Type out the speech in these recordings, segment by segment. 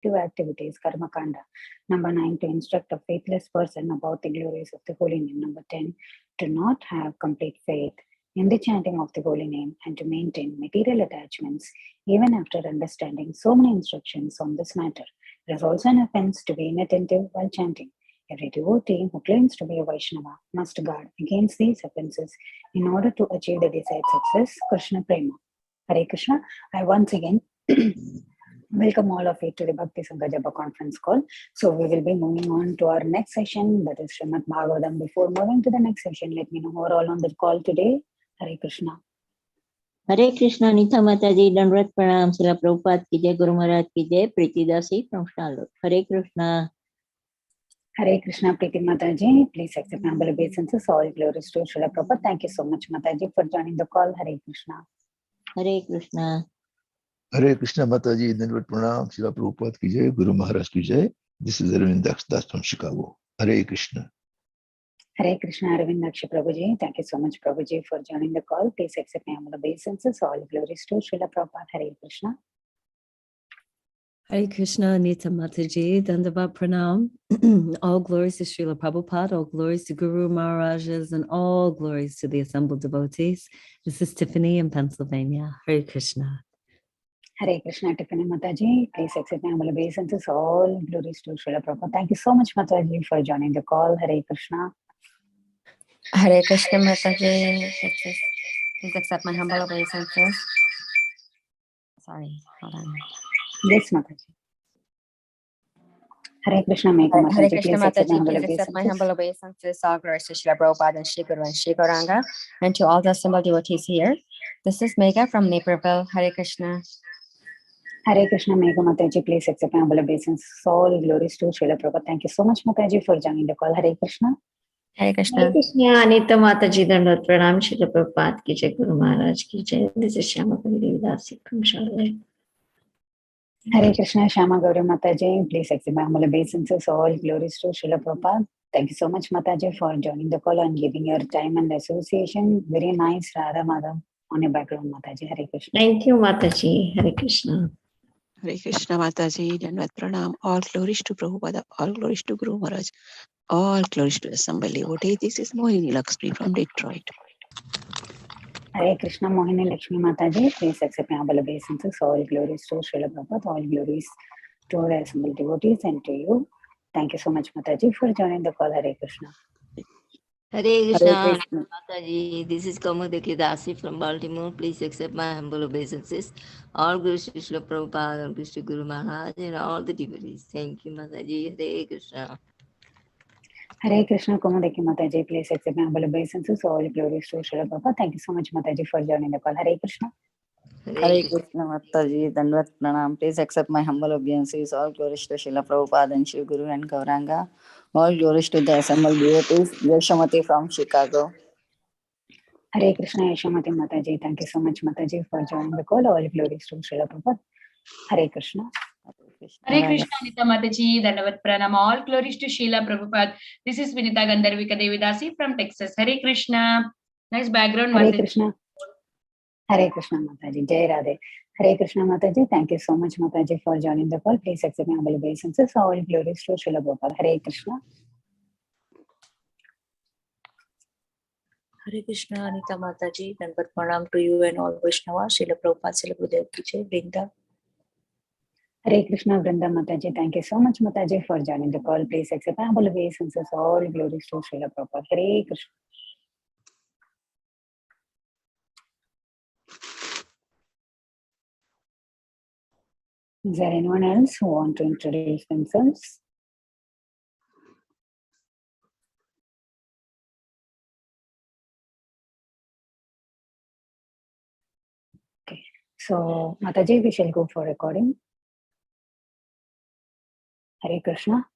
productive activities, karma kanda. Number 9, to instruct a faithless person about the glories of the holy name. Number 10, to not have complete faith in the chanting of the holy name and to maintain material attachments even after understanding so many instructions on this matter. It is also an offense to be inattentive while chanting. Every devotee who claims to be a Vaishnava must guard against these offenses in order to achieve the desired success, Krishna Prema. Hare Krishna. I once again welcome all of you to the Bhakti Sangha Japa conference call. So we will be moving on to our next session, that is Srimad Bhagavatam. Before moving to the next session, let me know who are all on the call today. Hare Krishna. Hare Krishna, Nitha Mataji, Dandvat Pranam, Srila Prabhupada ki jai, Guru Maharaj ki jai, Preeti Dasi from Charlotte. Hare Krishna. Hare Krishna, Preeti Mataji. Please accept humble obeisances. All glories to Srila Prabhupada. Thank you so much, Mataji, for joining the call. Hare Krishna. Hare Krishna. Hare Krishna Mataji, Dandvat Pranam, Srila Prabhupada ki jai, Guru Maharaj ki jai. This is Arvind Das from Chicago. Hare Krishna. Hare Krishna, Arvind Prabhuji. Thank you so much, Prabhuji, for joining the call. Please accept my humble obeisances. All glories to Srila Prabhupada. Hare Krishna. Hare Krishna, Nitha Mataji, Dandavat Pranam. All glories to Srila Prabhupada, all glories to Guru Maharajas, and all glories to the assembled devotees. This is Tiffany in Pennsylvania. Hare Krishna. Hare Krishna, Tiffany Mataji. Please accept my humble obeisances. All glories to Srila Prabhupada. Thank you so much, Mataji, for joining the call. Hare Krishna. Hare Krishna Mataji. Please accept my humble obeisances. Sorry, hold on. Yes, Mataji. Hare Krishna, Megha Hare Mataji. Krishna Please accept my Mataji. humble Please accept my humble obeisances. obeisances. All glories to Srila Prabhupada and Shri Guru and Shri Gauranga, and to all the assembled devotees here. This is Megha from Naperville. Hare Krishna. Hare Krishna, Megha Mataji. Please accept my humble obeisances. All glories to Srila Prabhupada. Thank you so much, Mataji, for joining the call. Hare Krishna. Hare Krishna. Hare Krishna, Anita Mataji, Dandvat Pranam, Srila Prabhupada ki jai, Guru Maharaj ki jai. This is Shama Dasi from Charlotte. Hare Krishna, Shama Gauri Mataji. Please accept my humble obeisances. All glories to Srila Prabhupada. Thank you so much, Mataji, for joining the call and giving your time and association. Very nice, Radha Madam, on your background, Mataji. Hare Krishna. Thank you, Mataji. Hare Krishna. Hare Krishna Mataji, Dandvat Pranam. All glories to Prabhupada, all glories to Guru Maharaj, all glories to assembled devotees. This is Mohini Lakshmi from Detroit. Hare Krishna, Mohini Lakshmi Mataji. Please accept my humble obeisances. All glories to Srila Prabhupada. All glories to the assembled devotees and to you. Thank you so much, Mataji, for joining the call. Hare Krishna. Hare Krishna, Krishna. Mataji. This is Amogh Lila Prabhuji from Baltimore. Please accept my humble obeisances. All glories to Srila Prabhupada, all glories to Guru Maharaj, and all the devotees. Thank you, Mataji. Hare Krishna. Hare Krishna, Kumudeki Mataji. Please accept my humble obeisances. All glories to Srila Prabhupada. Thank you so much, Mataji, for joining the call. Hare Krishna. Hare Krishna Mataji, Dandvat Pranam. Please accept my humble obeisances. All glories to Srila Prabhupada and Shri Guru and Gauranga. All glories to the assembled devotees. Yashamati from Chicago. Hare Krishna, Yashamati Mataji. Thank you so much, Mataji, for joining the call. All glories to Srila Prabhupada. Hare Krishna. Hare Krishna, Nitha Mataji, Dandavat Pranam. All glories to Srila Prabhupada. This is Vinita Gandharvika Devidasi from Texas. Hare Krishna. Nice background, Hare Mataji. Krishna. Hare Krishna, Mataji. Jai Radhe. Hare Krishna, Mataji. Thank you so much, Mataji, for joining the call. Please accept my humble obeisances. All glories to Srila Prabhupada. Hare Krishna. Hare Krishna, Anita Mataji, Dandavat Pranam to you and all Vaishnavas. Srila Prabhupada, Srila Gurudev ki jai, Vrinda. Hare Krishna, Vrinda Mataji. Thank you so much, Mataji, for joining the call. Please accept my humble obeisances. All glories to Srila Prabhupada. Hare Krishna. Is there anyone else who want to introduce themselves? Okay. So, Mataji, we shall go for recording. Hare Krishna.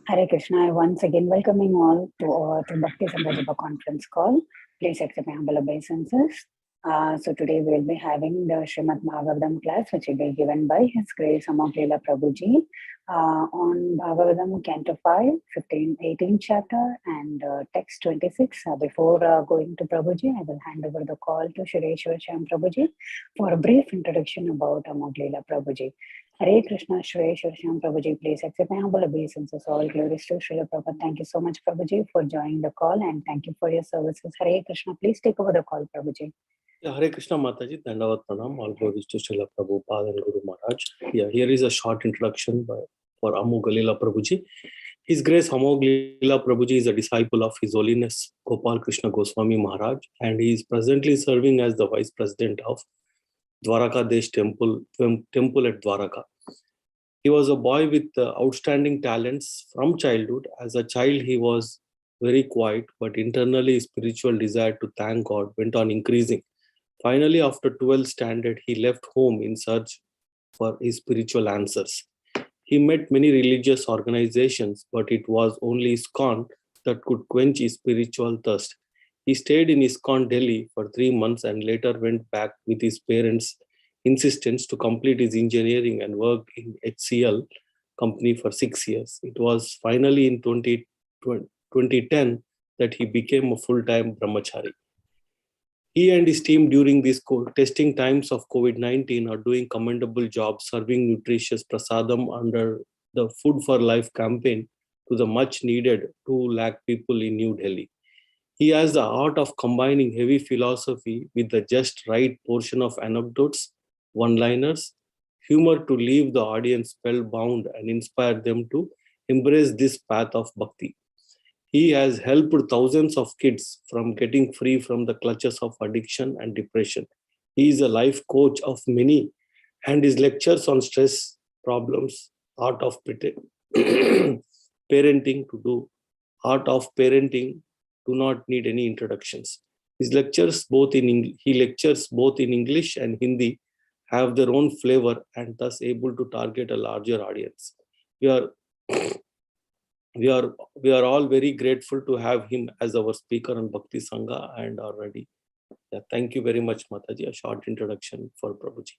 Hare Krishna. I once again welcoming all to Bhakti Sangha Japa conference call. Please accept my humble obeisances. So today we will be having the Srimad Bhagavatam class, which will be given by His Grace Amogh Lila Prabhuji on Bhagavatam Canto 5, 18 chapter and text 26. Before going to Prabhuji, I will hand over the call to Shireshwar Shyam Prabhuji for a brief introduction about Amogh Lila Prabhuji. Hare Krishna, Shreya Shirsham Prabhuji, please accept my humble obeisances. All glories to Srila Prabhupada. Thank you so much, Prabhuji, for joining the call, and thank you for your services. Hare Krishna, please take over the call, Prabhuji. Yeah, Hare Krishna Mataji, Dandavat Pranam, all glories to Srila Prabhupada and Guru Maharaj. Yeah, here is a short introduction for Amogh Lila Prabhuji. His Grace Amogh Lila Prabhuji is a disciple of His Holiness Gopal Krishna Goswami Maharaj, and he is presently serving as the Vice President of Dwaraka Desh Temple at Dwaraka. He was a boy with outstanding talents from childhood. As a child, he was very quiet, but internally his spiritual desire to thank God went on increasing. Finally, after 12th standard, he left home in search for his spiritual answers. He met many religious organizations, but it was only ISKCON that could quench his spiritual thirst. He stayed in ISKCON Delhi for 3 months and later went back with his parents' insistence to complete his engineering and work in HCL company for 6 years. It was finally in 2010 that he became a full-time brahmachari. He and his team during these testing times of COVID-19 are doing commendable job serving nutritious prasadam under the Food for Life campaign to the much needed 2 lakh people in New Delhi. He has the art of combining heavy philosophy with the just right portion of anecdotes, one-liners, humor to leave the audience spellbound and inspire them to embrace this path of bhakti. He has helped thousands of kids from getting free from the clutches of addiction and depression. He is a life coach of many, and his lectures on stress, problems, art of parenting do not need any introductions. His lectures he lectures both in English and Hindi have their own flavor and thus able to target a larger audience. We are all very grateful to have him as our speaker on Bhakti Sangha and are ready. Yeah, thank you very much, Mataji. A short introduction for Prabhuji.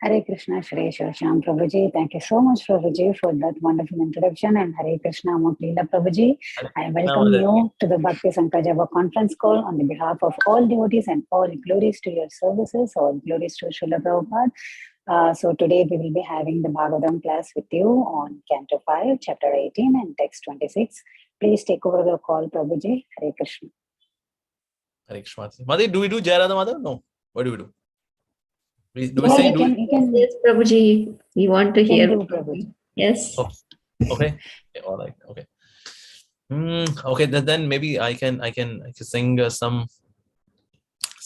Hare Krishna, Shreya Shirsham Prabhuji. Thank you so much, Prabhuji, for that wonderful introduction. And Hare Krishna, Amogh Lila Prabhuji. I welcome you to the Bhakti Sangha Java conference call on the behalf of all devotees, and all glories to your services, all glories to Srila Prabhupada. So today we will be having the Bhagavatam class with you on Canto 5, Chapter 18 and Text 26. Please take over the call, Prabhuji. Hare Krishna. Hare Krishna. Mother, do we do Jayarada Mother? No. What do we do? Do we Yeah, say you can, Yes, Prabhuji. We want to hear. Prabhuji. Yes. Oh, okay. All right. Okay. Okay. Then maybe I can sing some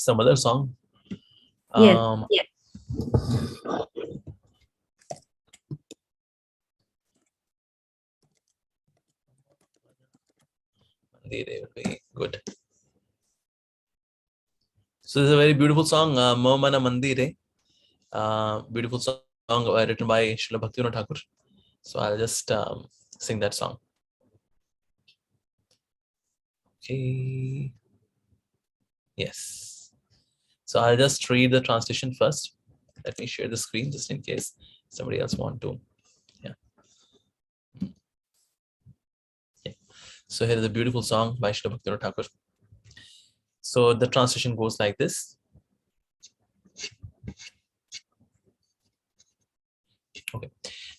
other song. Yes. Yes. Mandire would be good. So this is a very beautiful song, Momana Mandire. Beautiful song written by Srila Bhaktivinoda Thakur. So I'll just sing that song. Okay. Yes. So I'll just read the translation first. Let me share the screen just in case somebody else want to. Yeah. So here is a beautiful song by Srila Bhaktivinoda Thakur. So the translation goes like this. Okay.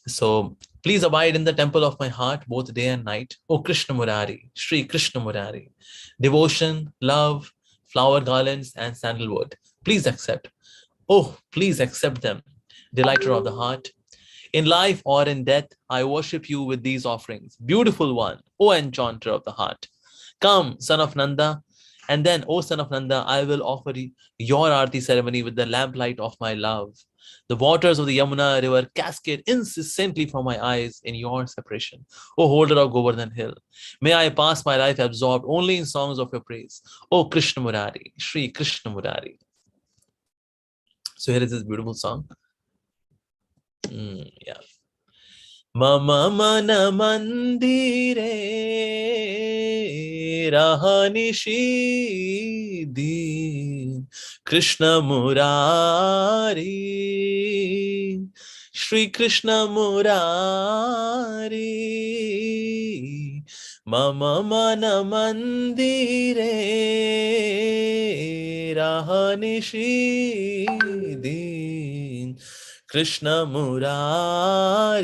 So please abide in the temple of my heart both day and night. O Krishna Murari, Shri Krishna Murari. Devotion, love, flower garlands, and sandalwood. Please accept. Oh, please accept them. Delighter of the heart. In life or in death, I worship you with these offerings. Beautiful one, O enchanter of the heart. Come, son of Nanda. And then, O son of Nanda, I will offer your Aarti ceremony with the lamplight of my love. The waters of the Yamuna river cascade incessantly from my eyes in your separation. O holder of Govardhan Hill, may I pass my life absorbed only in songs of your praise. O Krishna Murari, Shri Krishna Murari. So here is this beautiful song. Yeah. Mama mana mandire rahanishi din Krishna Murari, Shri Krishna Murari. Mama mana mandire rahanishi din Krishna Murari,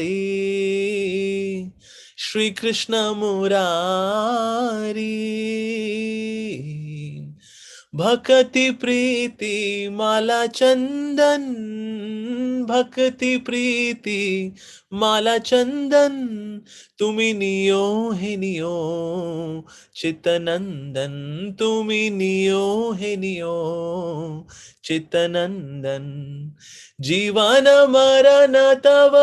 Shri Krishna Murari, Bhakti Priti Mala Chandan, Bhakti Priti Mala Chandan, Tumi niyo he niyo, Chitanandan, Tumi niyo he niyo, Chitanandan. जीवन मरण तव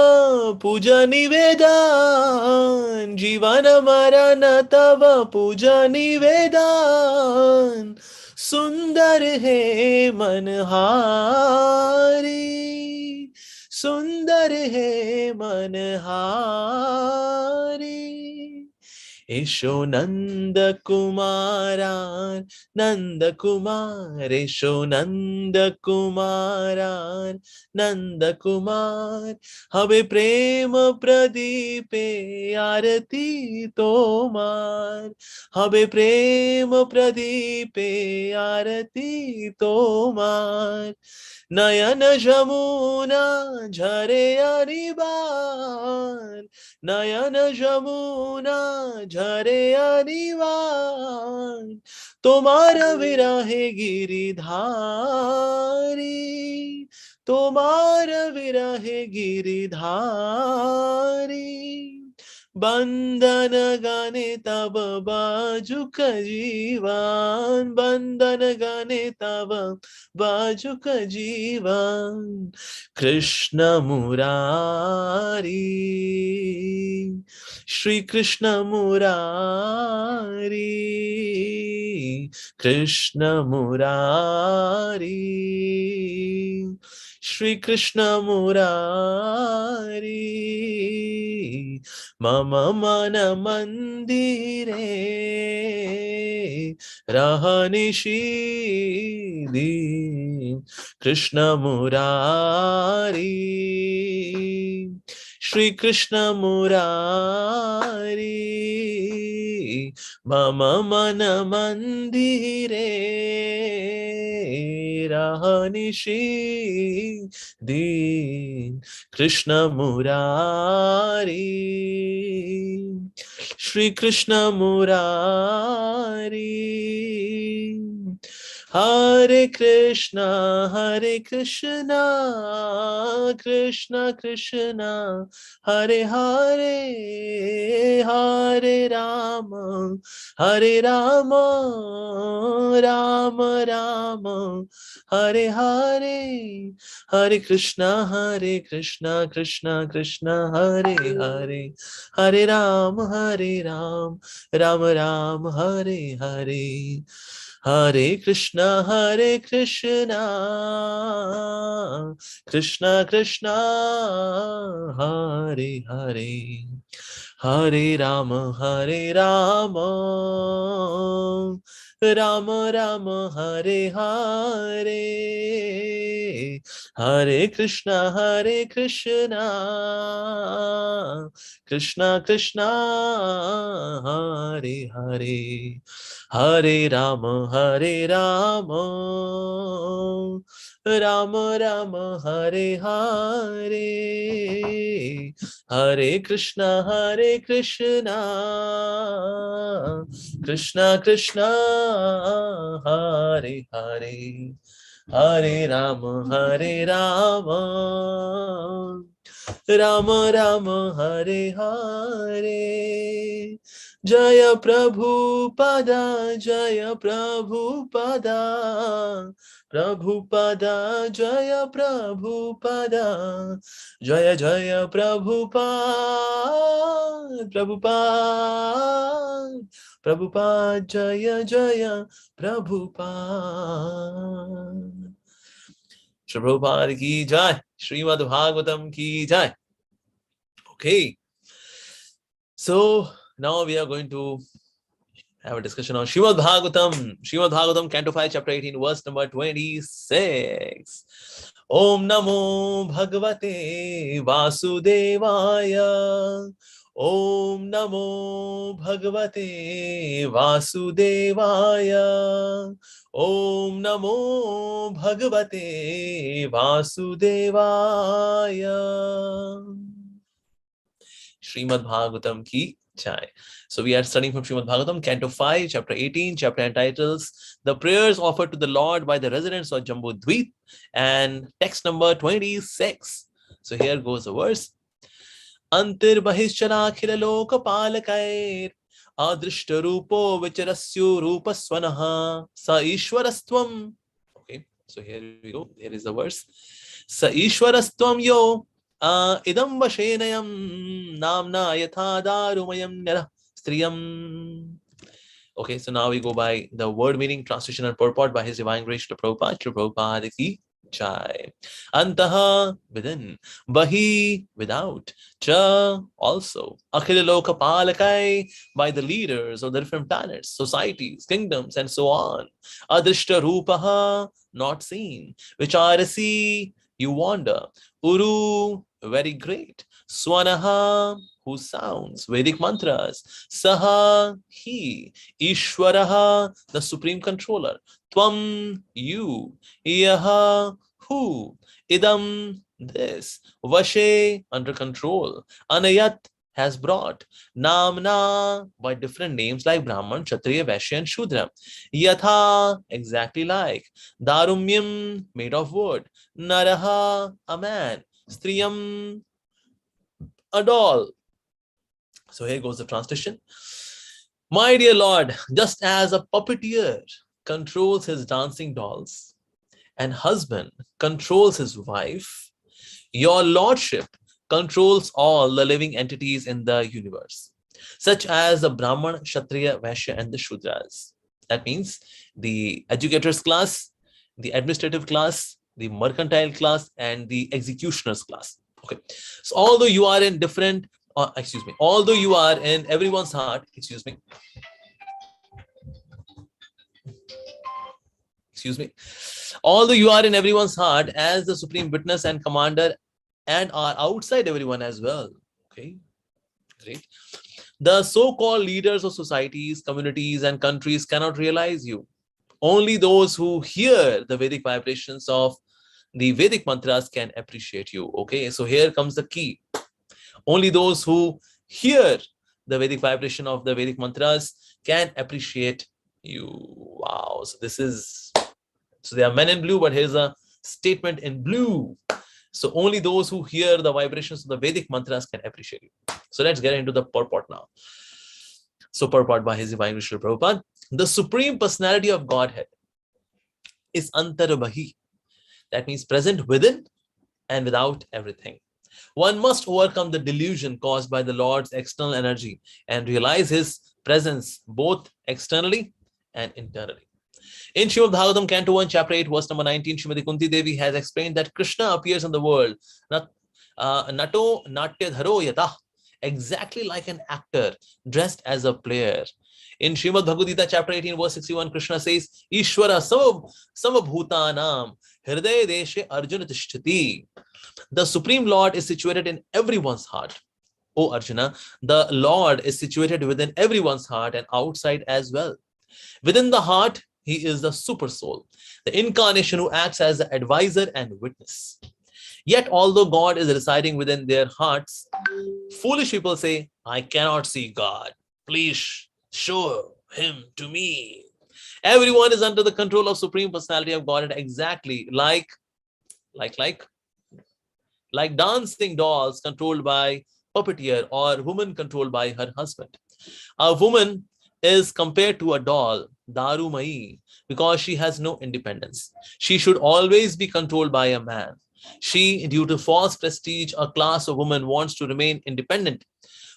पूजा निवेदन, जीवन मरण तव पूजा निवेदन, सुंदर है मनहारी, सुंदर है मनहारी। यशो नंद कुमारा, नंद कुमार, यशो नंद कुमारा, नंद कुमार, हवे प्रेम प्रदीपे आरती तोमार, हवे प्रेम प्रदीपे आरती तोमार। नयन जमुना झरे अनिबान, नयन जमुना झरे अनिबान, तोमार विरहे गिरिधारी, तोमार विरहे गिरिधारी। बंदन गाने तब बाजुक जीवन, बंदन गाने तब बाजुक जीवन। कृष्ण मुरारी, श्री कृष्ण मुरारी, कृष्ण मुरारी, श्री कृष्ण मुरारी। मम मन मंदिरे रहनिषीदि, कृष्ण मुरारी, श्री कृष्ण मुरारी। मम मन मंदिरे रहनिषीदि, कृष्ण मुरारी, श्री कृष्ण मुरारी। हरे कृष्णा कृष्णा कृष्णा हरे हरे, हरे राम राम राम हरे हरे, हरे कृष्णा कृष्णा कृष्णा हरे हरे, हरे राम राम राम हरे हरे। हरे कृष्णा कृष्णा कृष्णा हरे हरे, हरे राम राम राम हरे हरे, हरे कृष्णा कृष्णा कृष्णा हरे हरे, हरे राम राम हरे हरे, हरे कृष्णा कृष्णा कृष्णा हरे हरे, हरे राम राम हरे हरे। जय प्रभुपादा, जय प्रभुपादा, प्रभुपादा जय प्रभुपादा, जय जय प्रभुपाद प्रभुपाद प्रभुपाद, जय जय प्रभुपाद। श्री प्रभुपाद की जय, श्रीमद् भागवतम की जय। Okay, so now we are going to have a discussion on Srimad Bhagavatam, Canto 5, Chapter 18, verse number 26. Om Namo Bhagavate Vasudevaya. Om Namo Bhagavate Vasudevaya. Om Namo Bhagavate Vasudevaya. Srimad Bhagavatam ki jai. So we are studying from Srimad Bhagavatam, Canto 5, Chapter 18, chapter entitles The Prayers Offered to the Lord by the Residents of Jambu Dweep, and text number 26. So here goes the verse. Antir Bahishcharakhila Loka Palakair Adrishta Rupo Vicharasyu Rupa Swanaha Sa Ishwarastvam. Okay, so here we go. Here is the verse. Sa Ishwarastvam yo idam vashenayam namna yatha darumayam nara striyam. Okay, so now we go by the word meaning, translation, and purport by His Divine Grace Srila Prabhupada. Srila Prabhupada ki jai. Antaha, within. Bahi, without. Cha, also. Akhila Loka Palakai, by the leaders of the different planets, societies, kingdoms, and so on. Adrishta Rupaha, not seen. Vicharasi, you wander. Uru, very great. Swanaha, who sounds, Vedic mantras. Saha, he. Ishwaraha, the supreme controller. Tvam, you. Yaha, who. Idam, this. Vashe, under control. Anayat, has brought. Namna, by different names like Brahman, Kshatriya, Vaishya, and Shudra. Yatha, exactly like. Darumyam, made of wood. Naraha, a man. Striyam, a doll. So here goes the translation. My dear Lord, just as a puppeteer controls his dancing dolls and husband controls his wife, your lordship controls all the living entities in the universe, such as the Brahman, Kshatriya, Vaishya, and the Shudras. That means the educators class, the administrative class, the mercantile class, and the executioners class. Okay. So although you are in different, although you are in everyone's heart, although you are in everyone's heart as the supreme witness and commander and are outside everyone as well. Okay, great. The so-called leaders of societies, communities, and countries cannot realize you. Only those who hear the Vedic vibrations of the Vedic mantras can appreciate you. Okay, so here comes the key. Only those who hear the Vedic vibration of the Vedic mantras can appreciate you. Wow. So this is, so they are men in blue, but here's a statement in blue. So only those who hear the vibrations of the Vedic mantras can appreciate you. So let's get into the purport now. So purport by His Divine Grace Srila Prabhupada. The Supreme Personality of Godhead is Antarbhahi. That means present within and without everything. One must overcome the delusion caused by the Lord's external energy and realize His presence both externally and internally. In Srimad Bhagavatam, Canto 1, Chapter 8, verse number 19, Srimati Kunti Devi has explained that Krishna appears in the world, nato natya dharo yata, exactly like an actor dressed as a player. In Srimad Bhagavad Gita, Chapter 18, verse 61, Krishna says, Ishvara samabhutanam hriday deshe arjuna tishtati. The Supreme Lord is situated in everyone's heart. O Arjuna, the Lord is situated within everyone's heart and outside as well. Within the heart, He is the super soul, the incarnation who acts as the advisor and witness. Yet, although God is residing within their hearts, foolish people say, I cannot see God. Please show Him to me. Everyone is under the control of Supreme Personality of Godhead, exactly like dancing dolls controlled by puppeteer or woman controlled by her husband. A woman is compared to a doll, Darumai, because she has no independence. She should always be controlled by a man. She, due to false prestige, a class of women wants to remain independent.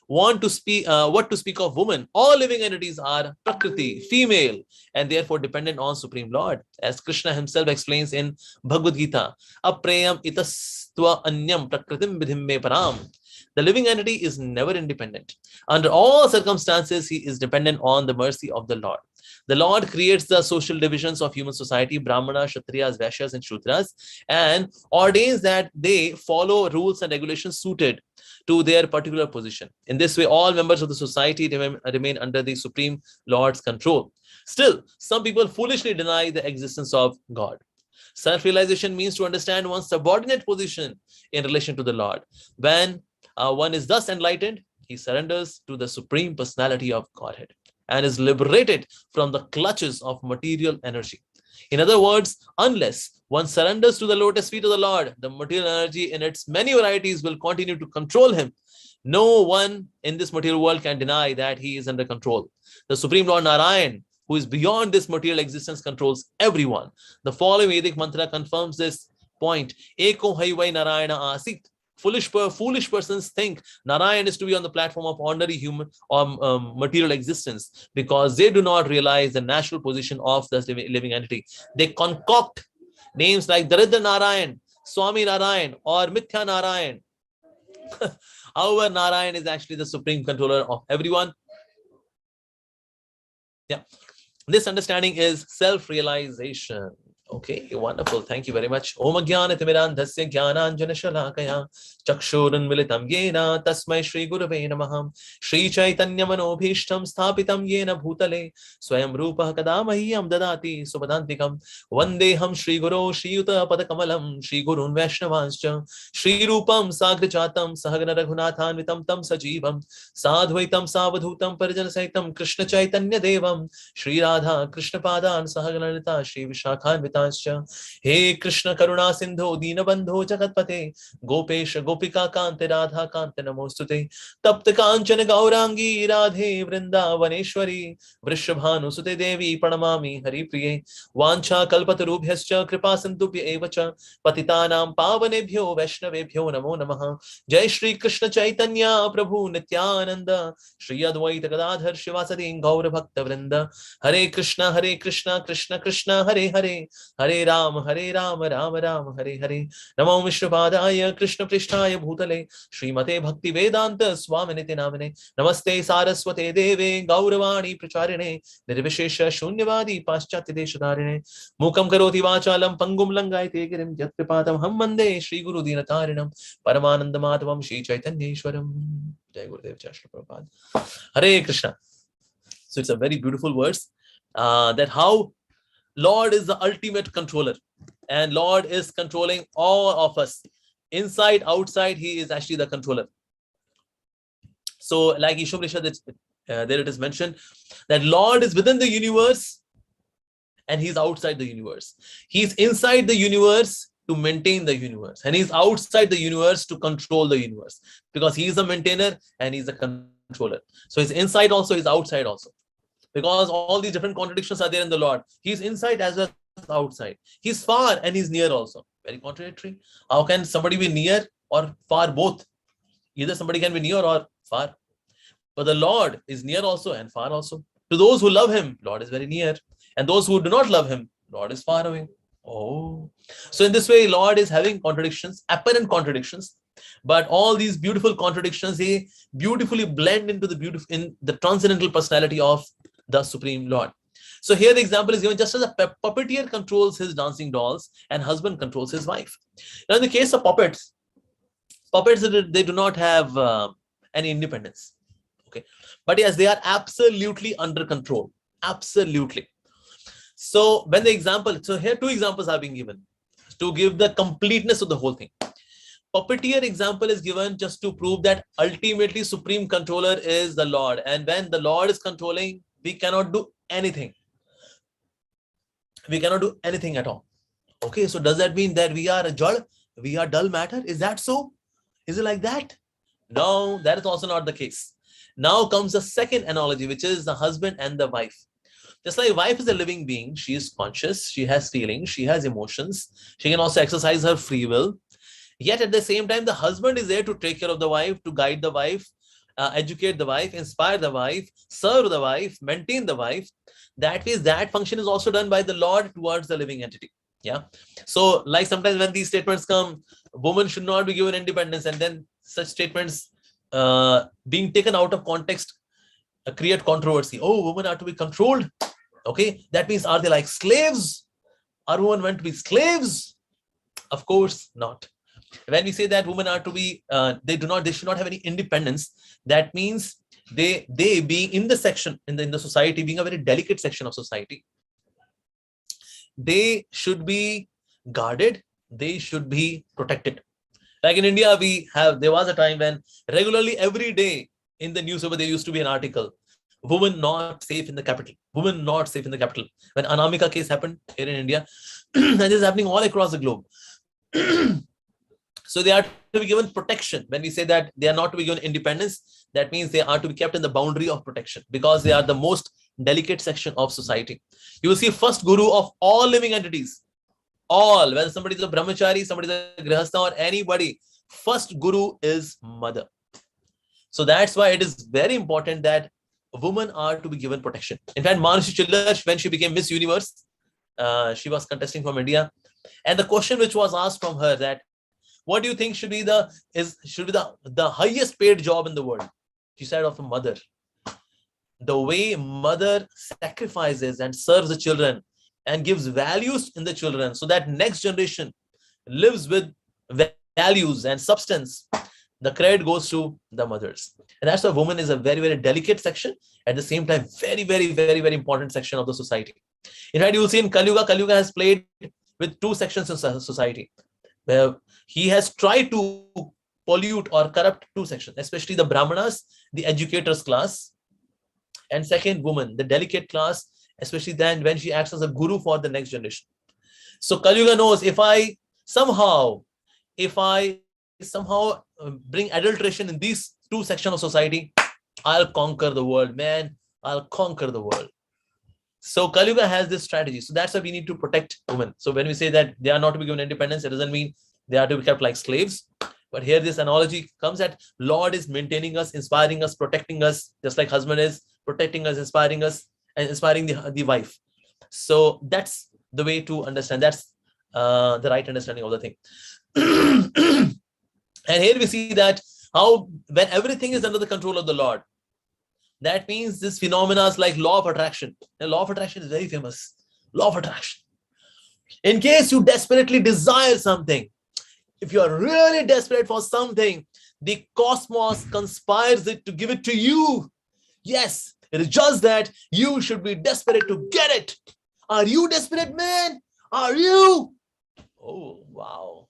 What to speak of woman? All living entities are Prakriti, female, and therefore dependent on Supreme Lord. As Krishna himself explains in Bhagavad Gita, Aprayam itastva anyam prakritim vidhim me param. The living entity is never independent. Under all circumstances, he is dependent on the mercy of the Lord. The Lord creates the social divisions of human society, Brahmanas, Kshatriyas, Vaishyas, and Shudras, and ordains that they follow rules and regulations suited to their particular position. In this way, all members of the society remain under the Supreme Lord's control. Still, some people foolishly deny the existence of God. Self-realization means to understand one's subordinate position in relation to the Lord. When one is thus enlightened, he surrenders to the Supreme Personality of Godhead and is liberated from the clutches of material energy. In other words, unless one surrenders to the lotus feet of the Lord, the material energy in its many varieties will continue to control him. No one in this material world can deny that he is under control. The Supreme Lord Narayan, who is beyond this material existence, controls everyone. The following Vedic mantra confirms this point. Eko hai vai Narayana asit. Foolish persons think Narayan is to be on the platform of ordinary human or material existence because they do not realize the natural position of the living entity. They concoct names like Daridra Narayan, Swami Narayan, or Mithya Narayan. However, Narayan is actually the supreme controller of everyone. Yeah. This understanding is self-realization. Okay, wonderful. Thank you very much. Om Jnanatimirandhasya Jnananjana Shalakaya Chakshurun Militam Yena Tasmai Shri Gurave Namah Shri Chaitanya Manobhishtam Sthapitam Yena Bhutale Swayam Rupa Kadamahiyam Dadati Supadantikam Vandeham Shri Guru Shri Yuta Padakamalam Shri Gurun Vaishnavanscha Shri Rupam Sagrichatam Sahagana Raghunathan Vitam Tam Sajivam Sadhvaitam Savadhutam Parijan Saitam Krishna Chaitanya Devam Shri Radha Krishna Padan Sahaganalita Shri Vishakhan Vitam He Krishna Karuna Sindho Dinabandho Jagatpate Gopesh Gopika Kante Radha Kante Namostute Tapta Kanchana Gaurangi Radhe Vrindavaneshwari Vrishabhanu Sute Devi Pranamami Hari Priye Vancha Kalpatarubhyascha Kripa Sindhubhya Evacha Patitanam Pavanebhyo Vaishnavebhyo Namo Namaha Jai Shri Krishna Chaitanya Prabhu Nityananda Shri Advaita Gadadhar Shivasadi Gaura Bhakta Vrinda Hare Krishna Krishna Krishna Hare Hare Hare Ram Ram Ram Hare Hare Namo Vishnupadaya Krishna Prishtaya Bhutale Srimate Bhakti Vedanta Swaminiti Namane Namaste Saraswate Deve Gauravani Pracharine Nirvishesha Shunyavadi Paschati Deshadarine Mukam Karoti Vachalam Pangum Langai Tegirim Jatpripatam Hammande Shri Guru Dinatarinam Paramananda Madhavam Shri Chaitanyeshwaram Jai Gurudev Jai Shri Prabhupada Hare Krishna. So it's a very beautiful verse that how Lord is the ultimate controller and Lord is controlling all of us. Inside, outside, he is actually the controller. So like Ishwamrisha, there it is mentioned that Lord is within the universe and he's outside the universe. He's inside the universe to maintain the universe and he's outside the universe to control the universe because he's the maintainer and he's the controller. So he's inside also, he's outside also. Because all these different contradictions are there in the Lord. He's inside as well as outside. He's far and he's near also. Very contradictory. How can somebody be near or far both? Either somebody can be near or far. But the Lord is near also and far also. To those who love him, Lord is very near. And those who do not love him, Lord is far away. Oh. So in this way, Lord is having contradictions, apparent contradictions. But all these beautiful contradictions, they beautifully blend into the transcendental personality of the Supreme Lord. So here the example is given just as a puppeteer controls his dancing dolls and husband controls his wife. Now in the case of puppets, they do not have any independence. Okay, but yes, they are absolutely under control. Absolutely. So when the example, so here two examples are being given to give the completeness of the whole thing. Puppeteer example is given just to prove that ultimately supreme controller is the Lord, and when the Lord is controlling, we cannot do anything. We cannot do anything at all. Okay, so does that mean that we are a jad? We are dull matter? Is that so? Is it like that? No, that is also not the case. Now comes the second analogy, which is the husband and the wife. Just like wife is a living being, she is conscious, she has feelings, she has emotions, she can also exercise her free will. Yet at the same time, the husband is there to take care of the wife, to guide the wife, educate the wife, inspire the wife, serve the wife, maintain the wife. That means that function is also done by the Lord towards the living entity. Yeah. So like sometimes when these statements come, women should not be given independence, and then such statements being taken out of context create controversy. Oh, women are to be controlled. Okay, that means are they like slaves? Are women meant to be slaves? Of course not. When we say that women are to be, they should not have any independence. That means they being in the section in the society, being a very delicate section of society, they should be guarded. They should be protected. Like in India, there was a time when regularly every day in the newspaper there used to be an article, women not safe in the capital, women not safe in the capital. When Anamika case happened here in India, and this is happening all across the globe. So they are to be given protection. When we say that they are not to be given independence, that means they are to be kept in the boundary of protection, because they are the most delicate section of society. You will see first guru of all living entities. All, whether somebody is a brahmachari, somebody is a grihastha, or anybody, first guru is mother. So that's why it is very important that women are to be given protection. In fact, Manushi Chillar, when she became Miss Universe, she was contesting from India, and the question which was asked from her that, what do you think should be the highest paid job in the world? She said of a mother. The way mother sacrifices and serves the children and gives values in the children, so that next generation lives with values and substance, the credit goes to the mothers. And that's why woman is a very, very delicate section, at the same time very, very, very, very important section of the society. In fact, you will see in Kali Yuga has played with two sections in society, where he has tried to pollute or corrupt two sections, especially the Brahmanas, the educators class, and second, woman, the delicate class, especially then when she acts as a guru for the next generation. So Kali Yuga knows, if I somehow bring adulteration in these two sections of society, I'll conquer the world, man. I'll conquer the world. So Kali Yuga has this strategy. So that's why we need to protect women. So when we say that they are not to be given independence, it doesn't mean they are to be kept like slaves. But here this analogy comes that Lord is maintaining us, inspiring us, protecting us, just like husband is protecting us, inspiring us, and inspiring the wife. So that's the way to understand. That's the right understanding of the thing. And here we see that how when everything is under the control of the Lord, that means this phenomena is like law of attraction. The law of attraction is very famous. Law of attraction. In case you desperately desire something, if you are really desperate for something, the cosmos conspires it to give it to you. Yes, it is just that you should be desperate to get it. Are you desperate, man? Are you? Oh, wow.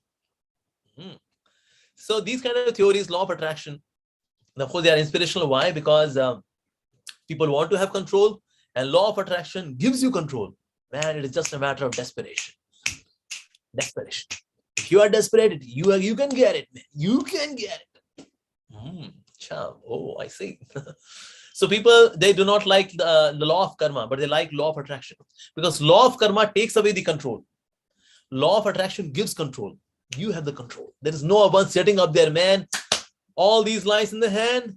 So these kind of theories, law of attraction, of course, they are inspirational. Why? Because people want to have control, and law of attraction gives you control. Man, it is just a matter of desperation. Desperation. If you are desperate, you can get it, man. You can get it. Oh, I see. So people, they do not like the law of karma, but they like law of attraction, because law of karma takes away the control. Law of attraction gives control. You have the control. There is no one sitting up there, man. All these lines in the hand,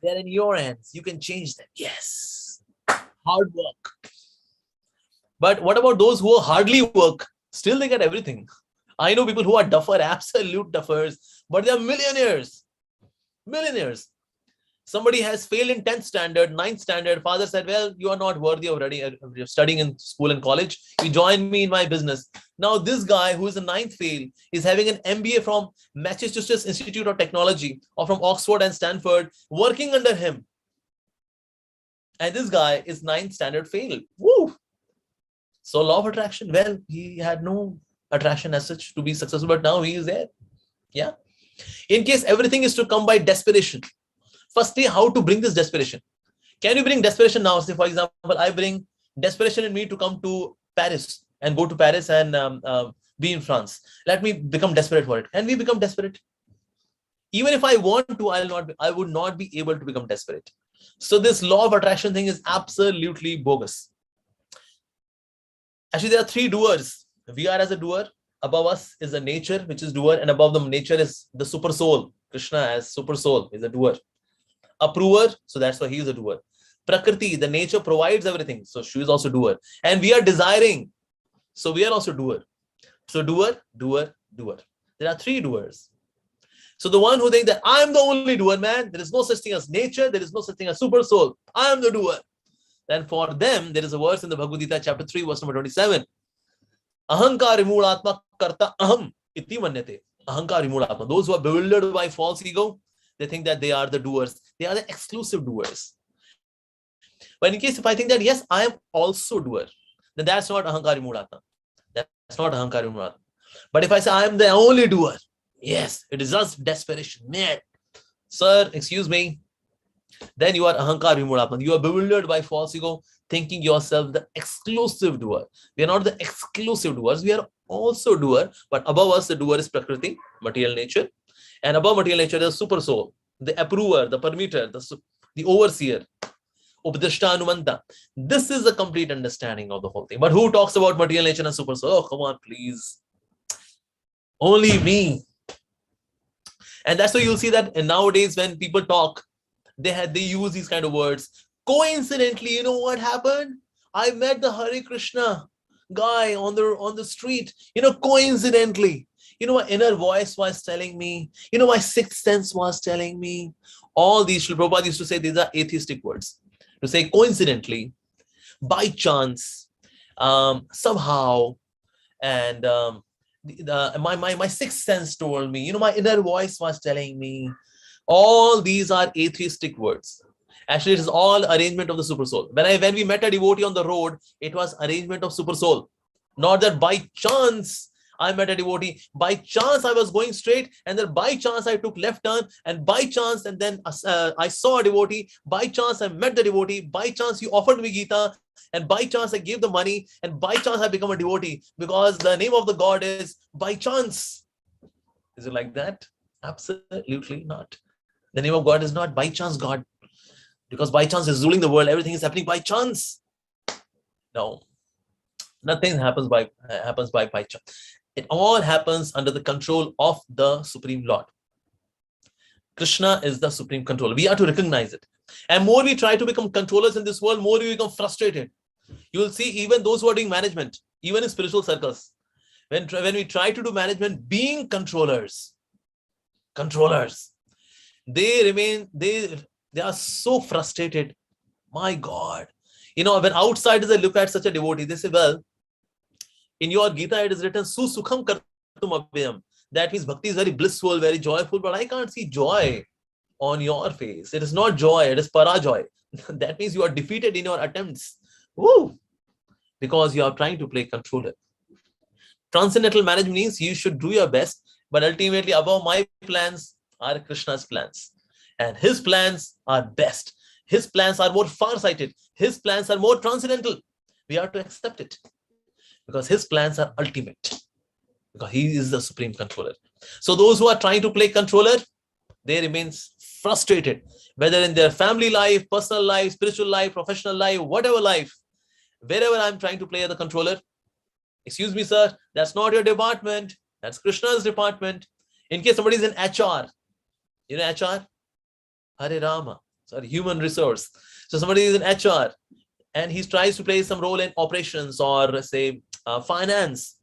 they're in your hands. You can change them. Yes. Hard work. But what about those who hardly work? Still they get everything. I know people who are duffer, absolute duffers, but they are millionaires. Millionaires. Somebody has failed in 10th standard, 9th standard. Father said, well, you are not worthy of studying in school and college. You join me in my business. Now this guy who is a 9th fail is having an MBA from Massachusetts Institute of Technology or from Oxford and Stanford working under him. And this guy is 9th standard fail. Woo! So law of attraction, well, he had no attraction as such to be successful, but now he is there. Yeah. In case everything is to come by desperation. Firstly, how to bring this desperation? Can you bring desperation now? Say, for example, I bring desperation in me to come to Paris and go to Paris and be in France. Let me become desperate for it. And we become desperate. Even if I want to, I would not be able to become desperate. So this law of attraction thing is absolutely bogus. Actually, there are three doers. We are as a doer. Above us is the nature, which is doer. And above the nature is the super soul. Krishna as super soul is a doer. Approver, so that's why he is a doer. Prakriti, the nature provides everything, so she is also doer. And we are desiring, so we are also doer. So doer, doer, doer. There are three doers. So the one who thinks that I am the only doer, man, there is no such thing as nature, there is no such thing as super soul. I am the doer. then for them, there is a verse in the Bhagavad Gita, chapter 3, verse number 27. Ahankar vimulatma karta aham iti manyate. Ahankar vimulatma. Those who are bewildered by false ego, they think that they are the doers. They are the exclusive doers. But in case if I think that, yes, I am also doer, then that's not ahankar vimulatma. That's not ahankar vimulatma. But if I say I am the only doer, yes, it is just desperation. Man, sir, excuse me, then you are ahankar vimulatma. You are bewildered by false ego, thinking yourself the exclusive doer. We are not the exclusive doers. We are also doer, but above us, the doer is Prakriti, material nature. And above material nature, is super soul, the approver, the permitter, the overseer, Upadishta Anumanta. This is a complete understanding of the whole thing. But who talks about material nature and super soul? Oh, come on, please. Only me. And that's why you'll see that nowadays when people talk, they use these kind of words. Coincidentally, you know what happened? I met the Hare Krishna guy on the street. Coincidentally. My inner voice was telling me. My sixth sense was telling me. All these, Srila Prabhupada used to say these are atheistic words. To say coincidentally, by chance, somehow, and my sixth sense told me. My inner voice was telling me. All these are atheistic words. Actually, it is all arrangement of the super soul. When we met a devotee on the road, it was arrangement of super soul. Not that by chance I met a devotee. By chance I was going straight, and then by chance I took left turn, and by chance, and then I saw a devotee. By chance I met the devotee. By chance he offered me Gita, and by chance I gave the money, and by chance I become a devotee, because the name of the God is by chance. Is it like that? Absolutely not. The name of God is not by chance God, because by chance is ruling the world. Everything is happening by chance. No, nothing happens by chance. It all happens under the control of the Supreme Lord. Krishna is the supreme controller. We are to recognize it. And more we try to become controllers in this world, more we become frustrated. You will see even those who are doing management, even in spiritual circles, when we try to do management, being controllers, they are so frustrated. My God. When outsiders they look at such a devotee, they say, well, in your Gita it is written, Su Sukham Kartum Abhyam. That means bhakti is very blissful, very joyful, but I can't see joy on your face. It is not joy, it is parajoy. That means you are defeated in your attempts. Woo! Because you are trying to play controller. Transcendental management means you should do your best, but ultimately above my plans are Krishna's plans. And his plans are best. His plans are more far-sighted. His plans are more transcendental. We have to accept it. Because his plans are ultimate. Because he is the supreme controller. So those who are trying to play controller, they remain frustrated. Whether in their family life, personal life, spiritual life, professional life, whatever life. Wherever I'm trying to play the controller, excuse me, sir, that's not your department. That's Krishna's department. In case somebody is in HR, HR? Hare Rama, sorry, human resource. So somebody is in HR and he tries to play some role in operations or say finance.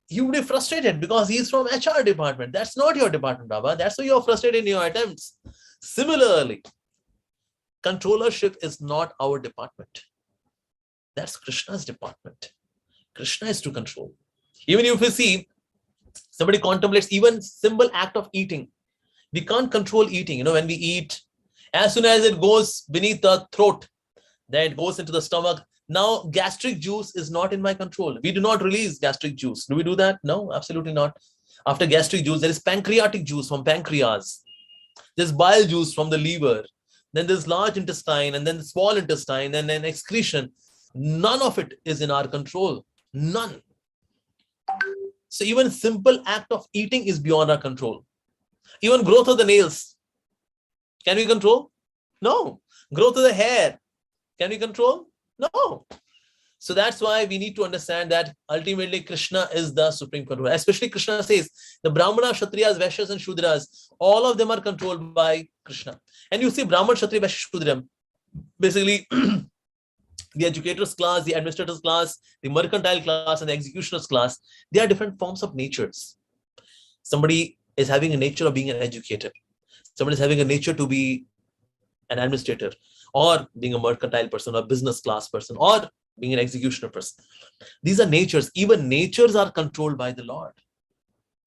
You would be frustrated because he's from HR department. That's not your department, Baba. That's why you're frustrated in your attempts. Similarly, controllership is not our department. That's Krishna's department. Krishna is to control. Even if you see, somebody contemplates even simple act of eating. We can't control eating. When we eat, as soon as it goes beneath the throat, then it goes into the stomach. Now, gastric juice is not in my control. We do not release gastric juice. Do we do that? No, absolutely not. After gastric juice, there is pancreatic juice from pancreas. There's bile juice from the liver. Then there's large intestine, and then the small intestine, and then excretion. None of it is in our control. None. So even simple act of eating is beyond our control. Even growth of the nails. Can we control? No. Growth of the hair. Can we control? No. So that's why we need to understand that ultimately Krishna is the supreme controller. Especially Krishna says, the Brahmana, Kshatriyas, Vaishyas and Shudras, all of them are controlled by Krishna. And you see Brahman, Kshatriya, Vaishya, Shudra, basically the educators class, the administrators class, the mercantile class and the executioners class, they are different forms of natures. Somebody is having a nature of being an educator. Somebody is having a nature to be an administrator. or being a mercantile person, or business class person, or being an executioner person. These are natures. Even natures are controlled by the Lord.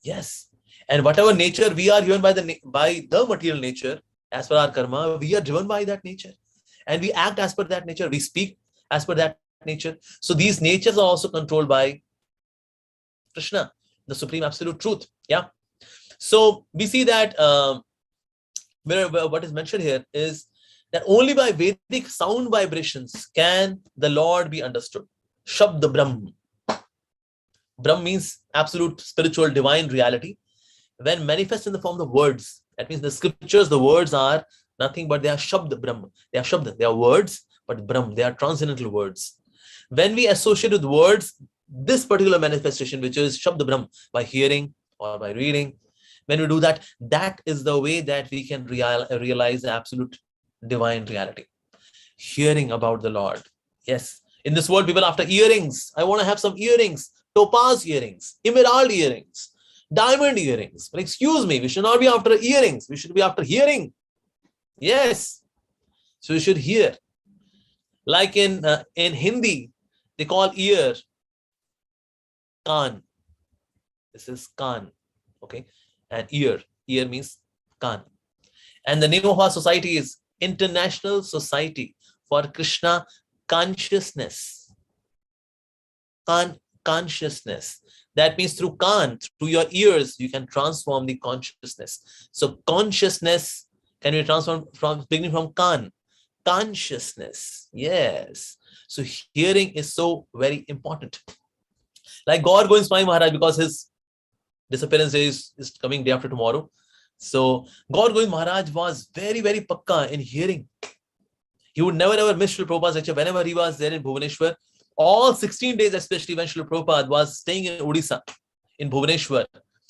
Yes. And whatever nature we are given by the material nature, as per our karma, we are driven by that nature. And we act as per that nature. We speak as per that nature. So these natures are also controlled by Krishna, the supreme absolute truth. Yeah. So we see that what is mentioned here is that only by Vedic sound vibrations can the Lord be understood. Shabda Brahm. Brahm means absolute spiritual divine reality. When manifest in the form of words, that means the scriptures, the words are nothing but they are Shabda Brahm. They are Shabda, they are words, but Brahm, they are transcendental words. When we associate with words, this particular manifestation, which is Shabda Brahm, by hearing or by reading, when we do that, that is the way that we can realize the absolute divine reality. Hearing about the Lord. Yes. In this world, people are after earrings. I want to have some earrings, topaz earrings, emerald earrings, diamond earrings. But excuse me, we should not be after earrings. We should be after hearing. Yes. So we should hear. Like in Hindi, they call ear Kan. This is Kan. Okay. And ear means Kan. And the name of our society is International Society for Krishna Consciousness. Consciousness. That means through Kan, through your ears, you can transform the consciousness. So consciousness can be transformed from beginning from Kan. Consciousness. Yes. So hearing is so very important. Like Gaur Govind Swami Maharaj, because his disappearance day is coming day after tomorrow. So Gaur Govind Maharaj was very, very pakka in hearing. He would never ever miss Srila Prabhupada's lecture whenever he was there in Bhubaneswar. All 16 days, especially when Srila Prabhupada was staying in Odisha, in Bhubaneswar.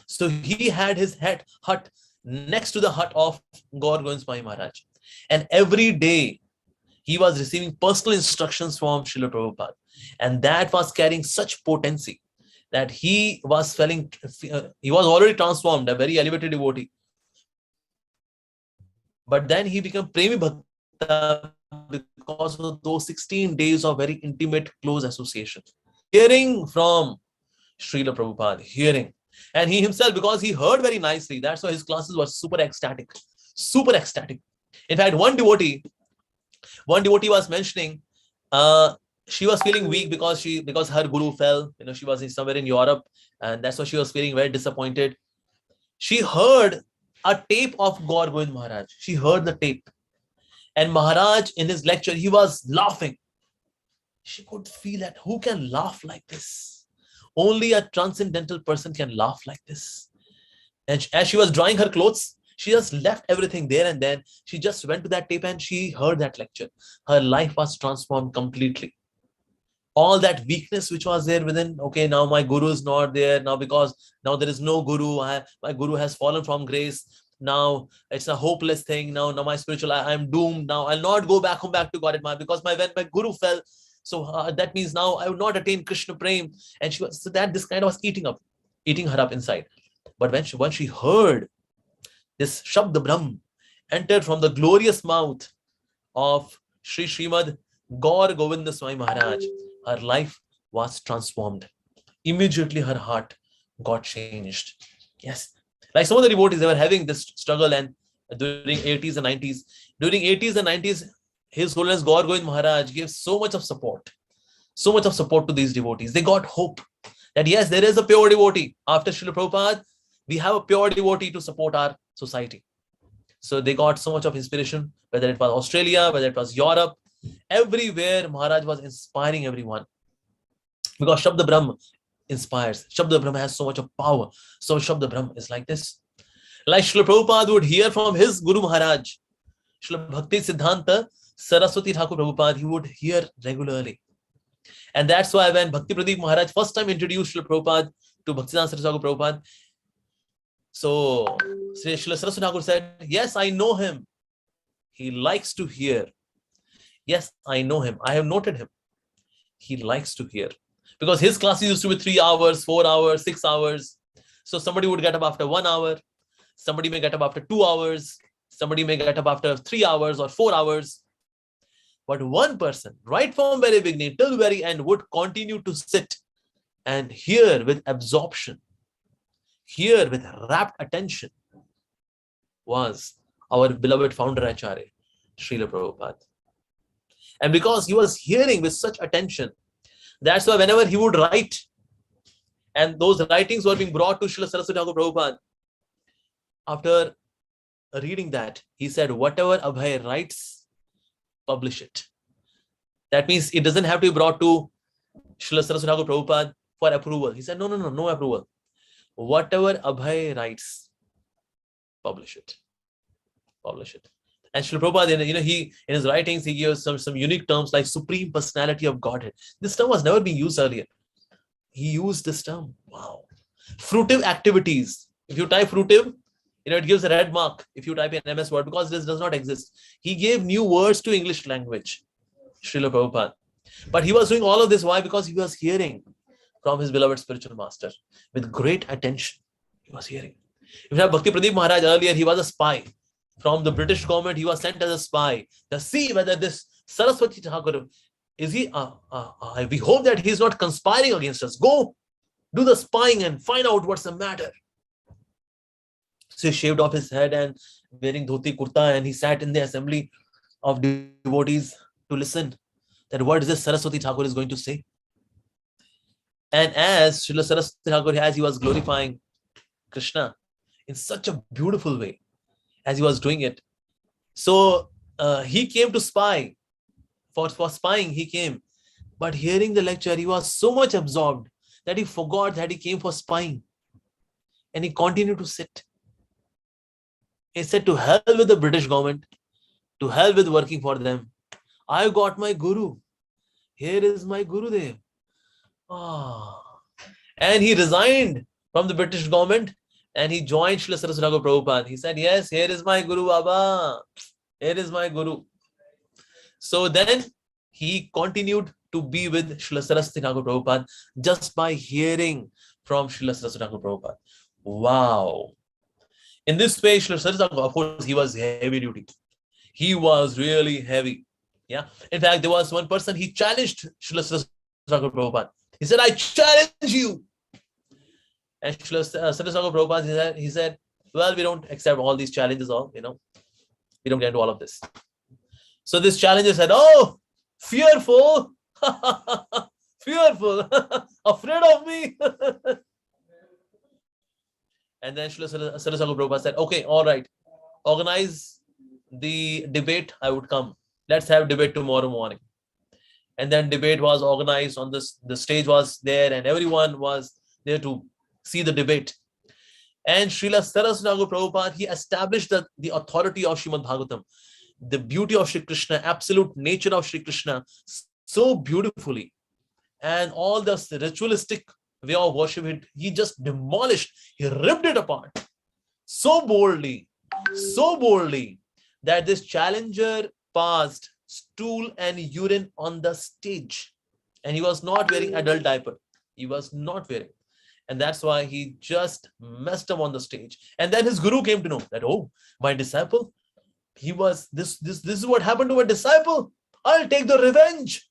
So he had his hut next to the hut of Gaur Govind Swami Maharaj. And every day he was receiving personal instructions from Srila Prabhupada. And that was carrying such potency that he was he was already transformed, a very elevated devotee. But then he became Premi Bhakta because of those 16 days of very intimate, close association. Hearing from Srila Prabhupada, hearing. And he himself, because he heard very nicely, that's why his classes were super ecstatic. Super ecstatic. In fact, one devotee was mentioning, she was feeling weak because her guru fell. She was somewhere in Europe, and that's why she was feeling very disappointed. She heard a tape of Gaur Govind Maharaj. She heard the tape. And Maharaj, in his lecture, he was laughing. She could feel that who can laugh like this? Only a transcendental person can laugh like this. And as she was drying her clothes, she just left everything there, and then she just went to that tape and she heard that lecture. Her life was transformed completely. All that weakness which was there within, okay, now my guru is not there, now because now there is no guru, my guru has fallen from grace. Now it's a hopeless thing. Now my spiritual, I'm doomed. Now I'll not go back to Godhead because when my guru fell, so that means now I would not attain Krishna Prem. And she was, so that this kind of was eating her up inside. But when she heard this Shabda Brahm entered from the glorious mouth of Srimad Gaur Govinda Swami Maharaj, her life was transformed. Immediately her heart got changed. Yes. Like some of the devotees, they were having this struggle, and during 80s and 90s. During 80s and 90s, His Holiness Gaur Govind Maharaj gave so much of support to these devotees. They got hope that yes, there is a pure devotee. After Srila Prabhupada, we have a pure devotee to support our society. So they got so much of inspiration, whether it was Australia, whether it was Europe, everywhere Maharaj was inspiring everyone. Because Shabda Brahm inspires. Shabda Brahm has so much of power. So Shabda Brahm is like this. Like Srila Prabhupada would hear from his Guru Maharaj, Srila Bhakti Siddhanta Saraswati Thakur Prabhupada, he would hear regularly. And that's why when Bhakti Pradeep Maharaj first time introduced Srila Prabhupada to Bhaktivedanta Saraswati Thakur Prabhupada, so Srila Saraswati Thakur said, yes, I know him. He likes to hear. Yes, I know him. I have noted him. He likes to hear. Because his classes used to be 3 hours, 4 hours, 6 hours. So somebody would get up after 1 hour. Somebody may get up after 2 hours. Somebody may get up after 3 hours or 4 hours. But one person, right from very beginning till very end, would continue to sit and hear with absorption, hear with rapt attention, was our beloved founder Acharya, Srila Prabhupada. And because he was hearing with such attention, that's why whenever he would write, and those writings were being brought to Srila Saraswati Thakur Prabhupada, after reading that, he said, whatever Abhay writes, publish it. That means it doesn't have to be brought to Srila Saraswati Thakur Prabhupada for approval. He said, no approval. Whatever Abhay writes, publish it. Publish it. And Srila Prabhupada, he in his writings, he gives some unique terms like Supreme Personality of Godhead. This term was never being used earlier. He used this term. Wow. Fruitive activities. If you type fruitive, it gives a red mark if you type in MS Word, because this does not exist. He gave new words to English language, Srila Prabhupada. But he was doing all of this. Why? Because he was hearing from his beloved spiritual master with great attention. He was hearing. If you have Bhakti Pradeep Maharaj earlier, he was a spy. From the British government, he was sent as a spy to see whether this Saraswati Thakur, is he, we hope that he is not conspiring against us. Go do the spying and find out what's the matter. So he shaved off his head and wearing dhoti kurta, and he sat in the assembly of devotees to listen that what is this Saraswati Thakur is going to say. And as Srila Saraswati Thakur, as he was glorifying Krishna in such a beautiful way, as he was doing it, so he came to spy. For spying he came, but hearing the lecture, he was so much absorbed that he forgot that he came for spying, and he continued to sit. He said, to hell with the British government, to hell with working for them. I got my Guru. Here is my Gurudev. And he resigned from the British government and he joined Srila Saraswati Thakur Prabhupada. He said, yes, here is my Guru, Baba. Here is my Guru. So then he continued to be with Srila Saraswati Thakur Prabhupada just by hearing from Srila Saraswati Thakur Prabhupada. Wow. In this way, Srila Saraswati Thakur, of course, he was heavy duty. He was really heavy. Yeah. In fact, there was one person, he challenged Srila Saraswati Thakur Prabhupada. He said, I challenge you. And Srila Saraswati Thakur Prabhupada, he said, well, we don't accept all these challenges, we don't get into all of this. So this challenger said, oh, fearful, fearful, afraid of me. And then Srila Saraswati Thakur Prabhupada said, okay, all right, organize the debate, I would come. Let's have debate tomorrow morning. And then debate was organized on this, the stage was there and everyone was there to see the debate. And Srila Saraswati Thakur Prabhupada, he established the authority of Srimad Bhagavatam, the beauty of Shri Krishna, absolute nature of Shri Krishna, so beautifully. And all the ritualistic way of worship, he just demolished, he ripped it apart so boldly that this challenger passed stool and urine on the stage. And he was not wearing adult diaper. He was not wearing. And that's why he just messed up on the stage. And then his guru came to know that, oh, my disciple, he was, this is what happened to my disciple. I'll take the revenge.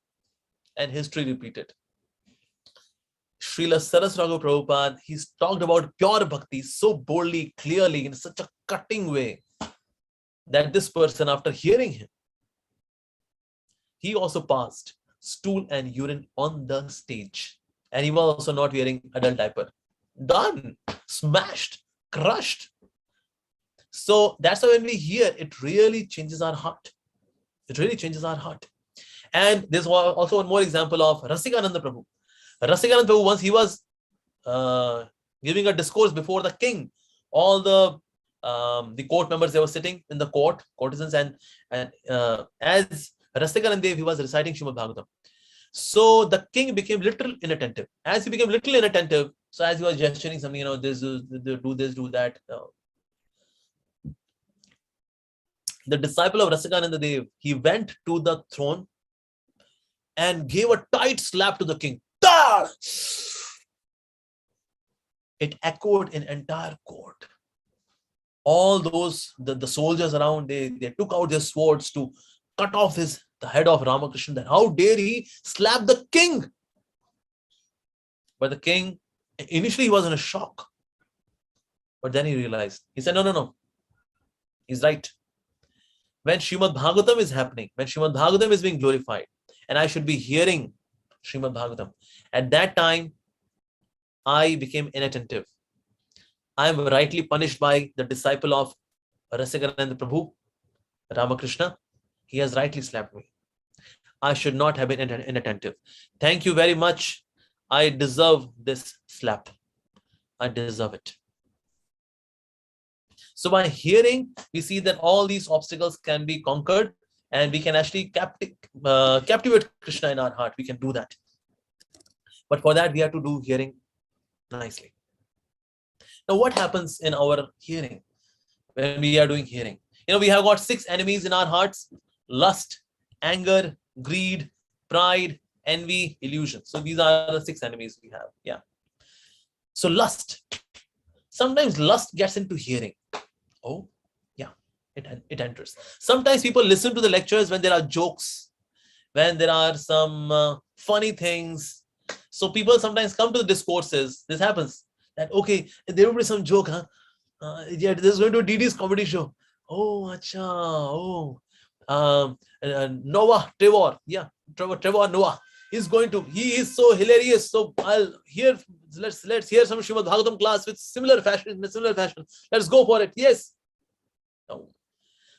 And history repeated. Srila Saraswati Thakur Prabhupada, he's talked about pure bhakti so boldly, clearly, in such a cutting way that this person, after hearing him, he also passed stool and urine on the stage. And he was also not wearing adult diaper. Done, smashed, crushed. So that's why when we hear, it really changes our heart. It really changes our heart. And there's also one more example of Rasikananda Prabhu. Rasikananda Prabhu, once he was giving a discourse before the king, all the court members, they were sitting in the courtesans, and as Rasikananda Dev, he was reciting Srimad Bhagavatam. So the king became little inattentive. As he became little inattentive, so as he was gesturing something, this, do this, do that. The disciple of Rasikananda Dev, he went to the throne and gave a tight slap to the king. Da! It echoed in entire court. All those, the soldiers around, they took out their swords to cut off the head of Ramakrishna. That how dare he slap the king? But the king, initially he was in a shock. But then he realized. He said, no. He's right. When Srimad Bhagavatam is happening, when Srimad Bhagavatam is being glorified, and I should be hearing Srimad Bhagavatam, at that time, I became inattentive. I am rightly punished by the disciple of Rasikananda Prabhu, Ramakrishna. He has rightly slapped me. I should not have been inattentive. Thank you very much. I deserve this slap. I deserve it. So by hearing, we see that all these obstacles can be conquered, and we can actually captivate Krishna in our heart. We can do that. But for that, we have to do hearing nicely. Now, what happens in our hearing when we are doing hearing? We have got 6 enemies in our hearts: lust, anger, greed, pride, envy, illusion. So these are the 6 enemies we have. Yeah. So lust. Sometimes lust gets into hearing. Oh, yeah, it enters. Sometimes people listen to the lectures when there are jokes, when there are some funny things. So people sometimes come to the discourses. This happens. That, okay, there will be some joke, huh? Yeah, this is going to be DD's comedy show. Oh, acha, oh. Noah, Trevor, yeah, Trevor Noah. He is so hilarious. So let's hear some Srimad Bhagavatam class with similar fashion. Let's go for it. Yes. No.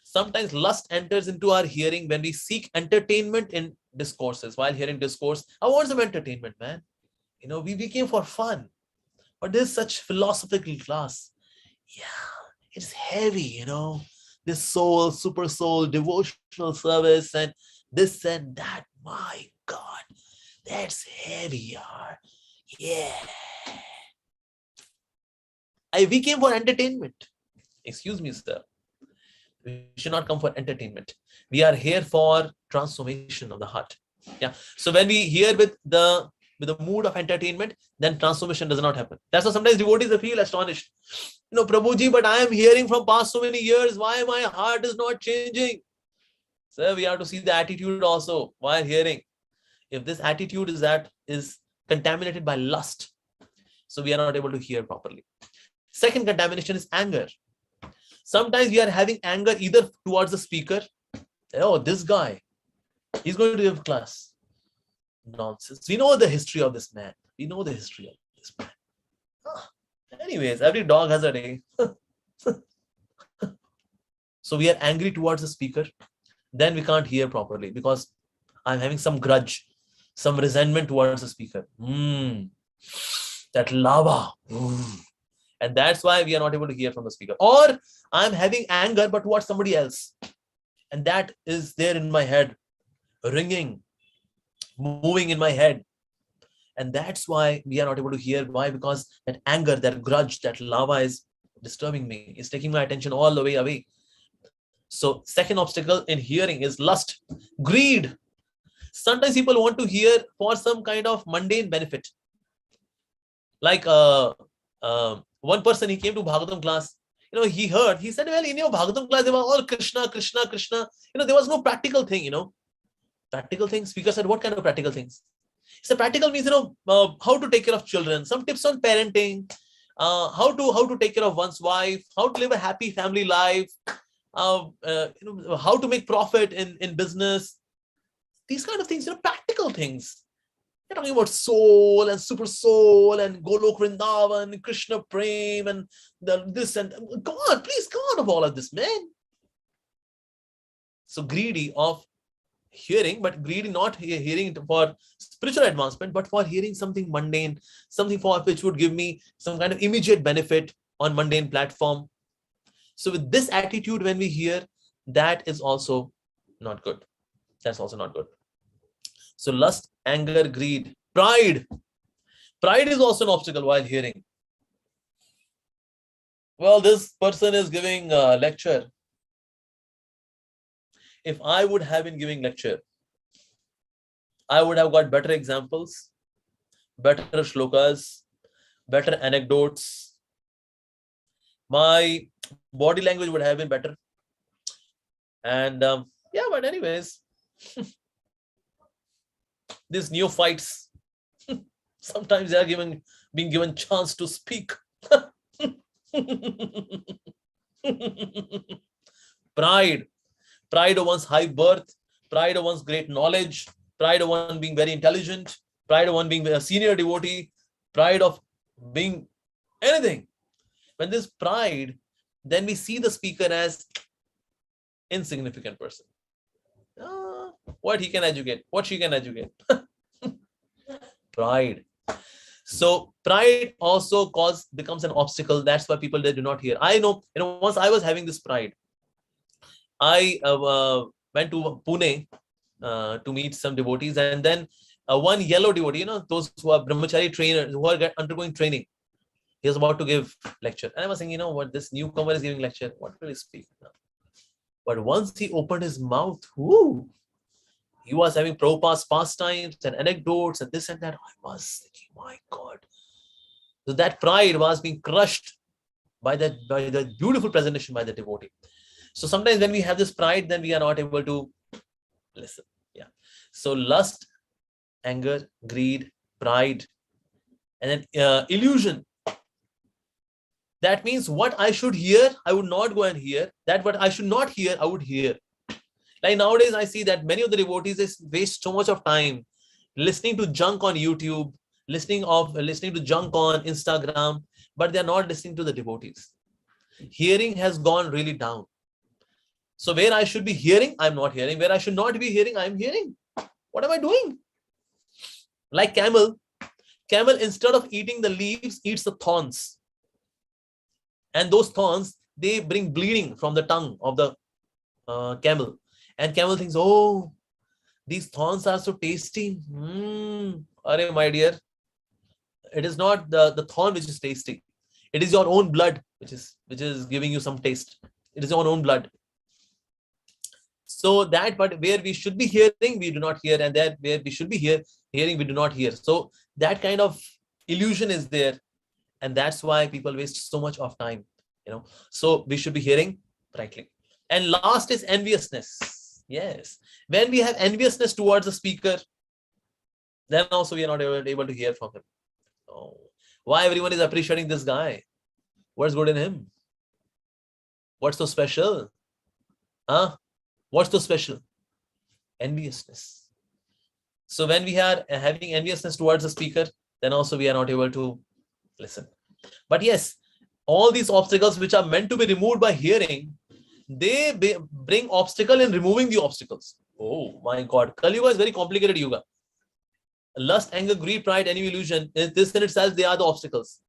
Sometimes lust enters into our hearing when we seek entertainment in discourses. While hearing discourse, I want some entertainment, man. We came for fun. But there's such philosophical class. Yeah, it's heavy, This soul, super soul, devotional service, and this and that. My God, that's heavy, yeah. We came for entertainment. Excuse me, sir. We should not come for entertainment. We are here for transformation of the heart. Yeah. So when we hear with the mood of entertainment, then transformation does not happen. That's why sometimes devotees feel astonished. Prabhuji, but I am hearing from past so many years. Why my heart is not changing? So we have to see the attitude also while hearing. If this attitude is contaminated by lust, so we are not able to hear properly. Second contamination is anger. Sometimes we are having anger either towards the speaker. Oh, this guy, he's going to give class. Nonsense. We know the history of this man. Anyways, every dog has a day. So we are angry towards the speaker. Then we can't hear properly because I'm having some grudge, some resentment towards the speaker. That lava. And that's why we are not able to hear from the speaker. Or I'm having anger, but towards somebody else. And that is there in my head, ringing, moving in my head. And that's why we are not able to hear. Why? Because that anger, that grudge, that lava is disturbing me. It's taking my attention all the way away. So second obstacle in hearing is lust, greed. Sometimes people want to hear for some kind of mundane benefit. Like one person, he came to Bhagavatam class. He said, well, in your Bhagavatam class, they were all Krishna, Krishna, Krishna. There was no practical thing, Practical things. Speaker said, what kind of practical things? He said, practical means, how to take care of children, some tips on parenting, how to take care of one's wife, how to live a happy family life, how to make profit in business. These kind of things, practical things. They're talking about soul and super soul and Golok Vrindavan, Krishna Prem and this and come on, please, come on of all of this, man. So greedy of hearing, but greedy not hearing for spiritual advancement, but for hearing something mundane, something for which would give me some kind of immediate benefit on mundane platform. So with this attitude, when we hear, that is also not good. That's also not good. So lust, anger, greed, pride. Pride is also an obstacle while hearing. Well, this person is giving a lecture. If I would have been giving lecture, I would have got better examples, better shlokas, better anecdotes. My body language would have been better. And Yeah, but anyways, these neophytes, sometimes they are being given chance to speak. Pride of one's high birth, pride of one's great knowledge, pride of one being very intelligent, pride of one being a senior devotee, pride of being anything. When there's pride, then we see the speaker as insignificant person. What he can educate, what she can educate. Pride. So pride also becomes an obstacle. That's why people, they do not hear. I know, once I was having this pride. I went to Pune to meet some devotees, and then one yellow devotee, those who are brahmachari trainers, who are undergoing training, he was about to give lecture. And I was saying, what, this newcomer is giving lecture, what will he speak now? But once he opened his mouth, he was having Prabhupada's pastimes and anecdotes and this and that. I was thinking, my God. So that pride was being crushed by the beautiful presentation by the devotee. So sometimes when we have this pride, then we are not able to listen. Yeah. So lust, anger, greed, pride, and then illusion. That means what I should hear, I would not go and hear. That what I should not hear, I would hear. Like nowadays, I see that many of the devotees, they waste so much of time listening to junk on YouTube, listening to junk on Instagram, but they are not listening to the devotees. Hearing has gone really down. So where I should be hearing, I'm not hearing. Where I should not be hearing, I'm hearing. What am I doing? Like camel instead of eating the leaves, eats the thorns. And those thorns, they bring bleeding from the tongue of the camel. And camel thinks, oh, these thorns are so tasty. Arey, my dear, it is not the thorn which is tasty. It is your own blood which is giving you some taste. It is your own blood. So that, but where we should be hearing, we do not hear, and that where we should be hearing, we do not hear. So that kind of illusion is there, and that's why people waste so much of time. So we should be hearing rightly. And last is enviousness. Yes, when we have enviousness towards the speaker, then also we are not able to hear from him. Oh, why everyone is appreciating this guy? What's good in him? What's so special? What's so special? Enviousness. So when we are having enviousness towards the speaker, then also we are not able to listen. But yes, all these obstacles which are meant to be removed by hearing, they bring obstacle in removing the obstacles. Oh my God, Kali Yuga is very complicated yuga. Lust, anger, greed, pride, any illusion, this in itself, they are the obstacles.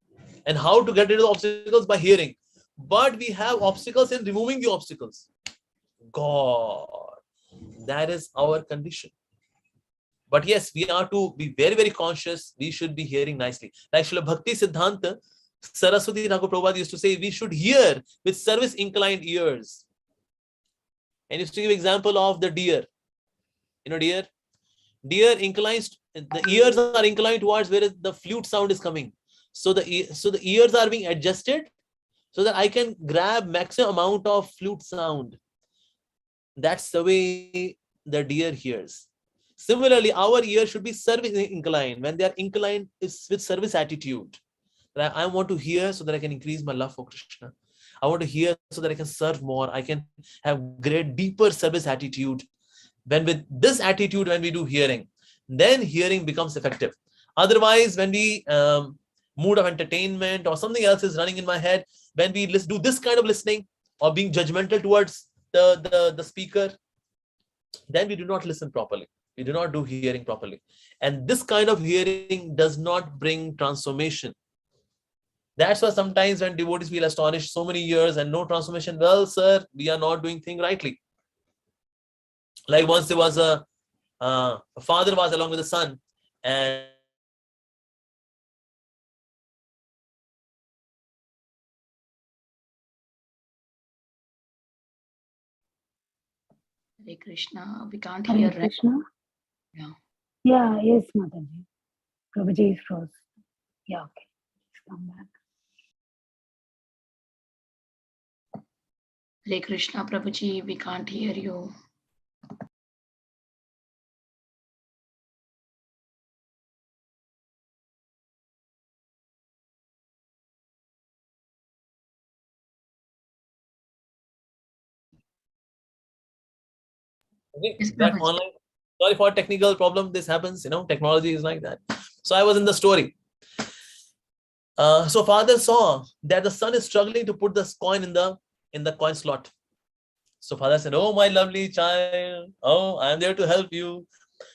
And how to get rid of the obstacles? By hearing. But we have obstacles in removing the obstacles. God, that is our condition. But yes, we are to be very, very conscious. We should be hearing nicely. Like Srila Bhakti Siddhanta Saraswati Thakur Prabhupada used to say, we should hear with service inclined ears. And used to give example of the deer. Deer inclines, the ears are inclined towards where the flute sound is coming. So the ears are being adjusted so that I can grab maximum amount of flute sound. That's the way the deer hears. Similarly, our ears should be service inclined. When they are inclined, it's with service attitude. I want to hear so that I can increase my love for Krishna. I want to hear so that I can serve more. I can have great, deeper service attitude. When with this attitude, when we do hearing, then hearing becomes effective. Otherwise, when we mood of entertainment or something else is running in my head, when we do this kind of listening or being judgmental towards the speaker, then we do not listen properly. We do not do hearing properly. And this kind of hearing does not bring transformation. That's why sometimes when devotees feel astonished, so many years and no transformation, well, sir, we are not doing things rightly. Like once there was a father was along with a son, and Hare Krishna, we can't Hare hear. Right? Krishna. Yeah. Yes, Mataji. Prabhuji is frozen. Yeah, okay. Let's come back. Hare Krishna, Prabhuji, we can't hear you. Okay, Yes, that Prabhuji. online. Sorry for technical problem. This happens. Technology is like that. So I was in the story. So father saw that the son is struggling to put this coin in the coin slot. So father said, "Oh, my lovely child. Oh, I am there to help you."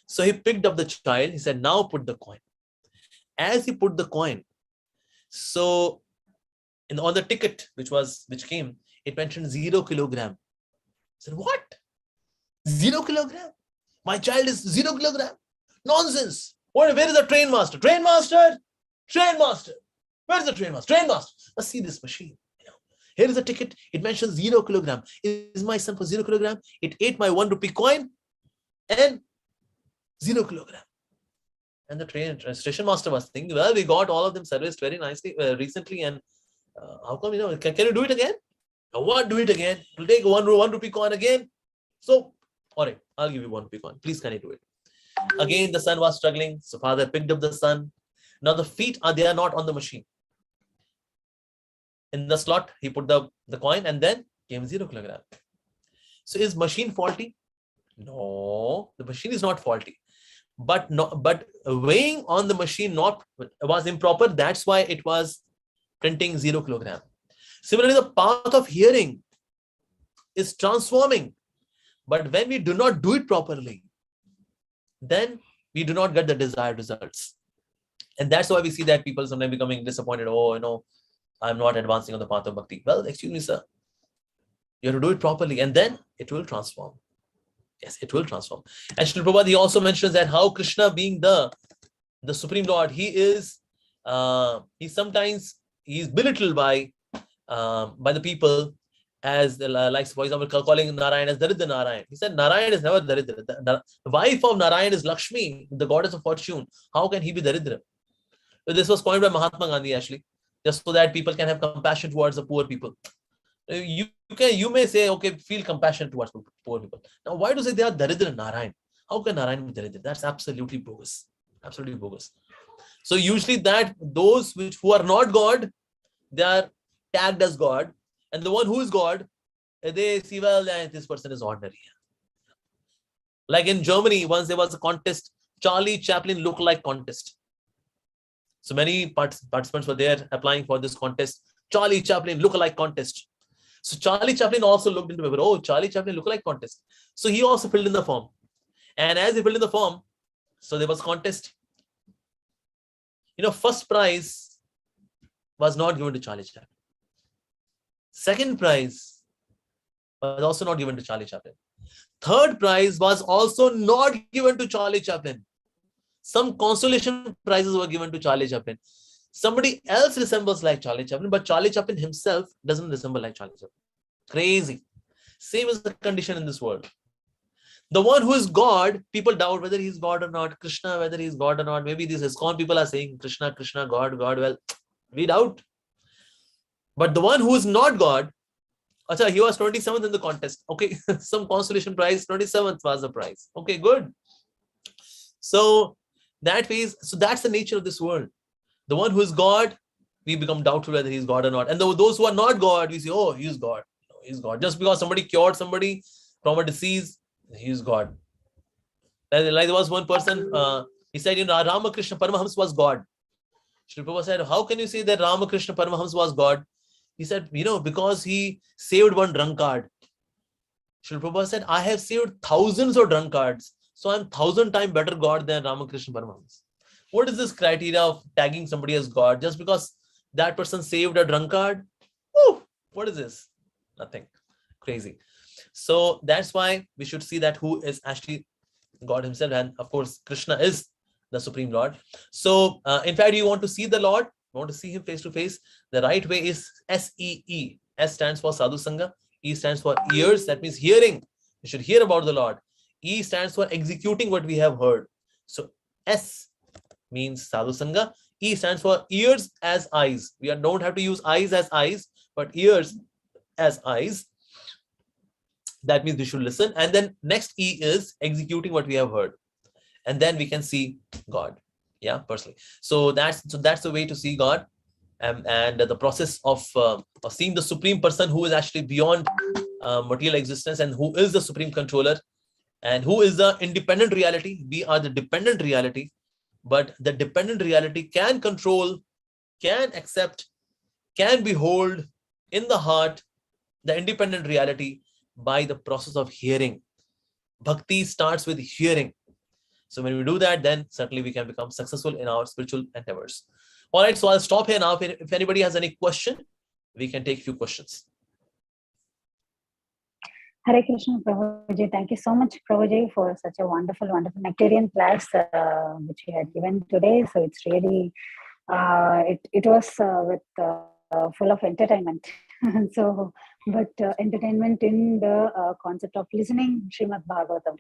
So he picked up the child. He said, "Now put the coin." As he put the coin, so on the ticket which came, it mentioned 0 kilogram. I said, "What? 0 kilogram? My child is 0 kilogram? Nonsense! Where is the train master? Train master! Train master! Where is the train master? Train master! Let's see this machine. Here is a ticket. It mentions 0 kilogram. Is my son for 0 kilogram? It ate my 1 rupee coin and 0 kilogram." And the station master was thinking, well, we got all of them serviced very nicely recently, and how come, can you do it again? What, do it again? It will take 1 rupee coin again. So, all right, I'll give you 1 rupee coin. Please, can you do it? Again, the son was struggling. So father picked up the son. Now the feet they are not on the machine. In the slot, he put the coin and then came 0 kilogram. So is machine faulty? No, the machine is not faulty. But weighing on the machine was improper. That's why it was printing 0 kilogram. Similarly, the path of hearing is transforming. But when we do not do it properly, then we do not get the desired results. And that's why we see that people sometimes becoming disappointed. Oh, I'm not advancing on the path of bhakti. Well, excuse me, sir. You have to do it properly, and then it will transform. Yes, it will transform. And Srila Prabhupada, he also mentions that how Krishna, being the Supreme Lord, he is belittled by the people, as like, for example, calling Narayan as Daridra Narayan. He said Narayan is never Daridra. The wife of Narayan is Lakshmi, the goddess of fortune. How can he be Daridra? This was coined by Mahatma Gandhi, actually, just so that people can have compassion towards the poor people. You may say, okay, feel compassion towards poor people. Now, why do you say they are Daridra Narayan? How can Narayan be Daridra? That's absolutely bogus. Absolutely bogus. So usually those who are not God, they are tagged as God. And the one who is God, they see, well, this person is ordinary. Like in Germany, once there was a contest, Charlie Chaplin look-alike contest. So many participants were there applying for this contest. Charlie Chaplin look-alike contest. So Charlie Chaplin also looked into it. Oh, Charlie Chaplin look-alike contest. So he also filled in the form. And as he filled in the form, so there was contest. First prize was not given to Charlie Chaplin. Second prize was also not given to Charlie Chaplin. Third prize was also not given to Charlie Chaplin. Some consolation prizes were given to Charlie Chaplin. Somebody else resembles like Charlie Chaplin, but Charlie Chaplin himself doesn't resemble like Charlie Chaplin. Crazy. Same is the condition in this world. The one who is God, people doubt whether he's God or not. Krishna, whether he's God or not. Maybe these ISKCON people are saying Krishna, Krishna, God, God. Well, we doubt. But the one who is not God, he was 27th in the contest. Okay, some consolation prize, 27th was the prize. Okay, good. So that's the nature of this world. The one who is God, we become doubtful whether he's God or not. And those who are not God, we say, oh, he's God. No, he's God. Just because somebody cured somebody from a disease, he's God. Like there was one person, he said, Ramakrishna Paramahams was God. Srila Prabhupada said, how can you say that Ramakrishna Paramahams was God? He said, because he saved one drunkard. Srila Prabhupada said, I have saved thousands of drunkards. So I'm 1,000 times better God than Ramakrishna Paramahams. What is this criteria of tagging somebody as God? Just because that person saved a drunkard? Woo, what is this? Nothing. Crazy. So that's why we should see that who is actually God himself. And of course, Krishna is the Supreme Lord. So in fact, you want to see the Lord, you want to see him face to face. The right way is SEE. S stands for Sadhu Sangha. E stands for ears. That means hearing. You should hear about the Lord. E stands for executing what we have heard. So S means Sadhu Sangha. E stands for ears as eyes. We don't have to use eyes as eyes, but ears as eyes. That means we should listen. And then next E is executing what we have heard. And then we can see God. Yeah, personally. So that's the way to see God. And the process of seeing the Supreme Person who is actually beyond material existence and who is the Supreme Controller. And who is the independent reality? We are the dependent reality, but the dependent reality can control, can accept, can behold in the heart the independent reality by the process of hearing. Bhakti starts with hearing. So when we do that, then certainly we can become successful in our spiritual endeavors. All right, so I'll stop here now. If anybody has any question, we can take a few questions. Hare Krishna, Prabhuji. Thank you so much, Prabhuji, for such a wonderful nectarian class which you had given today. So it's really, it was full of entertainment. So, but entertainment in the concept of listening Srimad Bhagavatam.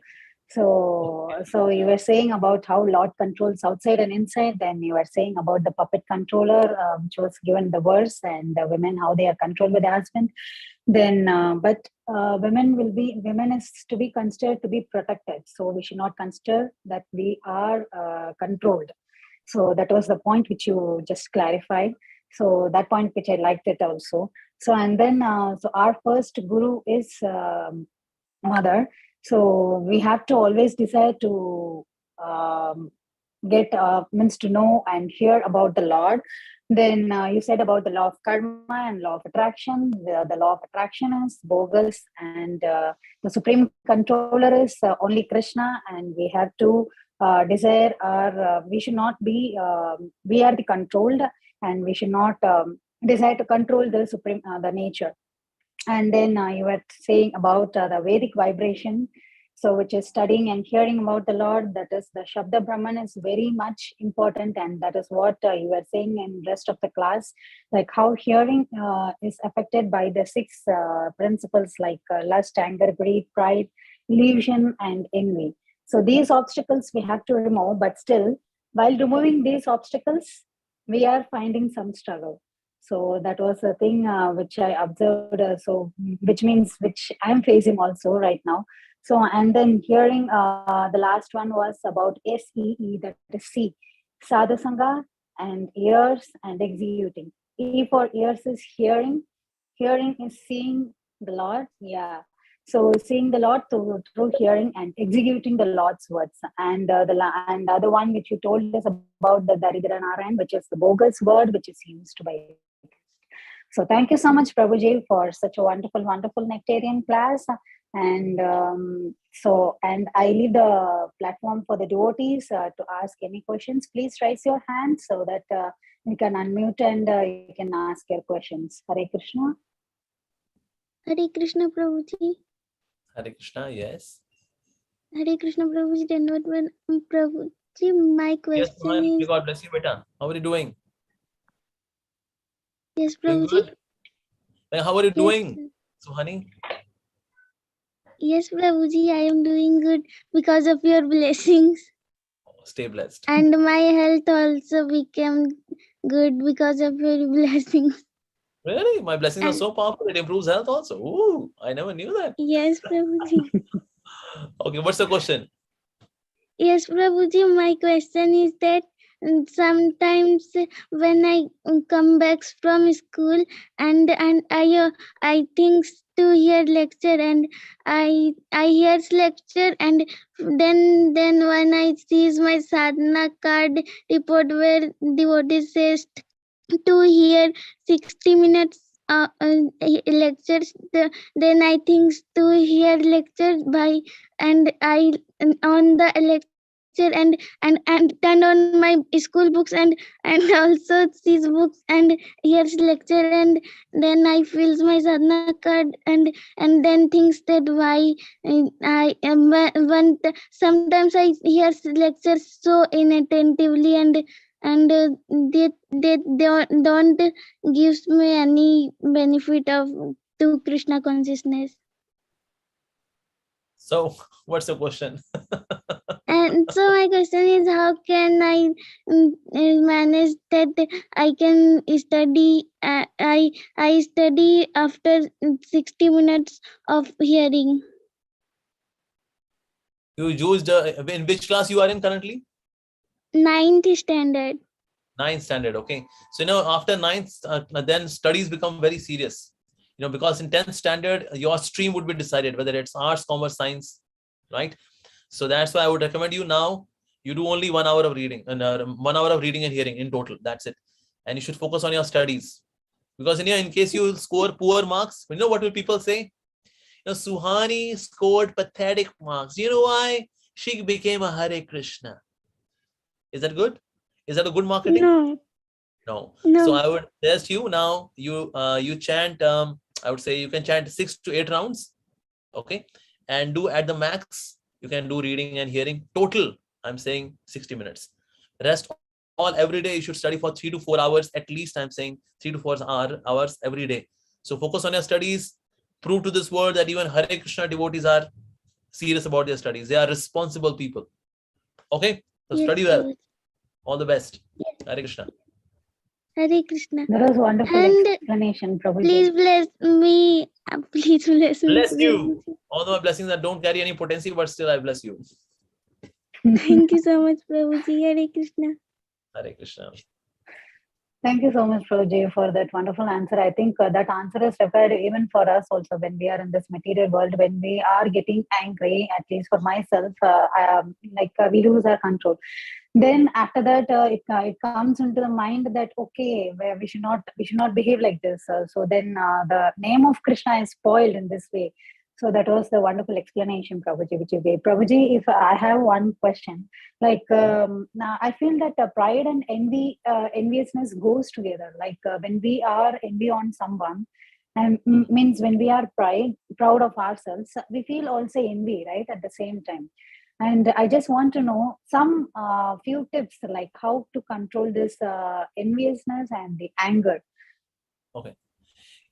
So you were saying about how Lord controls outside and inside. Then you were saying about the puppet controller, which was given the verse, and the women, how they are controlled by the husband. Then, but women is to be considered to be protected. So we should not consider that we are controlled. So that was the point which you just clarified. So that point which I liked it also. So and then, so our first guru is mother. So we have to always desire to get means to know and hear about the Lord. Then you said about the law of karma and law of attraction. The law of attraction is bogus, and the supreme controller is only Krishna. And we have to desire our. We should not be. We are the controlled, and we should not desire to control the supreme, the nature. And then you were saying about the Vedic vibration, so which is studying and hearing about the Lord. That is the Shabda Brahman is very much important, and that is what you were saying in rest of the class, like how hearing is affected by the six principles like lust, anger, greed, pride, illusion, and envy. So these obstacles we have to remove, but still, while removing these obstacles, we are finding some struggle. So that was a thing which I observed. So which means which I'm facing also right now. So and then hearing the last one was about SEE, that is C, Sadhasanga, and ears and executing. E for ears is hearing. Hearing is seeing the Lord. Yeah. So seeing the Lord through hearing and executing the Lord's words. And the other one which you told us about the Daridra Narayan, which is the bogus word which is used by. So thank you so much, Prabhuji, for such a wonderful nectarian class. And and I leave the platform for the devotees to ask any questions. Please raise your hand so that you can unmute and you can ask your questions. Hare Krishna. Hare Krishna, Prabhuji. Hare Krishna, yes. Hare Krishna, Prabhuji. Prabhuji, my question yes, is... God bless you, beta. How are you doing? Yes, Prabhuji. How are you doing, Suhani? Yes, Prabhuji, I am doing good because of your blessings. Stay blessed. And my health also became good because of your blessings. Really? My blessings are so powerful, it improves health also. Ooh, I never knew that. Yes, Prabhuji. Okay, what's the question? Yes, Prabhuji, my question is that sometimes when I come back from school and I think to hear lecture and I hear lecture, and then when I see my sadhana card report where devotee says to hear 60 minutes lectures, then I think to hear lectures by, and I on the lecture and turn on my school books and also sees books and hears lecture, and then I fills my sadhana card and then thinks that why I am sometimes I hear lectures so inattentively and they don't gives me any benefit of to Krishna consciousness. So what's the question? And so my question is, how can I manage that I can study? I study after 60 minutes of hearing. You used in which class you are in currently? 9th standard. 9th standard, okay. So after 9th, then studies become very serious. Because in 10th standard, your stream would be decided whether it's arts, commerce, science, right? So that's why I would recommend you now, you do only 1 hour of reading and 1 hour of reading and hearing in total. That's it. And you should focus on your studies. Because in case you score poor marks, you know what will people say? Suhani scored pathetic marks. You know why? She became a Hare Krishna. Is that good? Is that a good marketing? No. So I would suggest you now, you chant, I would say you can chant 6 to 8 rounds. Okay. And do at the max, you can do reading and hearing. Total, I'm saying 60 minutes. Rest all every day, you should study for 3 to 4 hours. At least I'm saying 3 to 4 hours every day. So focus on your studies. Prove to this world that even Hare Krishna devotees are serious about their studies. They are responsible people. Okay? So study well. All the best. Hare Krishna. Hare Krishna. That was wonderful explanation, Prabhuji. Please bless me. Please bless me. Bless you. Although my blessings that don't carry any potency, but still I bless you. Thank you so much, Prabhuji. Hare Krishna. Hare Krishna. Thank you so much, Prabhuji, for that wonderful answer. I think that answer is required even for us also when we are in this material world, when we are getting angry, at least for myself, we lose our control. Then after that, it comes into the mind that, okay, we should not behave like this. So then the name of Krishna is spoiled in this way. So that was the wonderful explanation, Prabhuji, which you gave. Prabhuji, if I have one question, now I feel that pride and enviousness goes together. When we are envy on someone, and means when we are proud of ourselves, we feel also envy, right, at the same time. And I just want to know some few tips, like how to control this enviousness and the anger. Okay.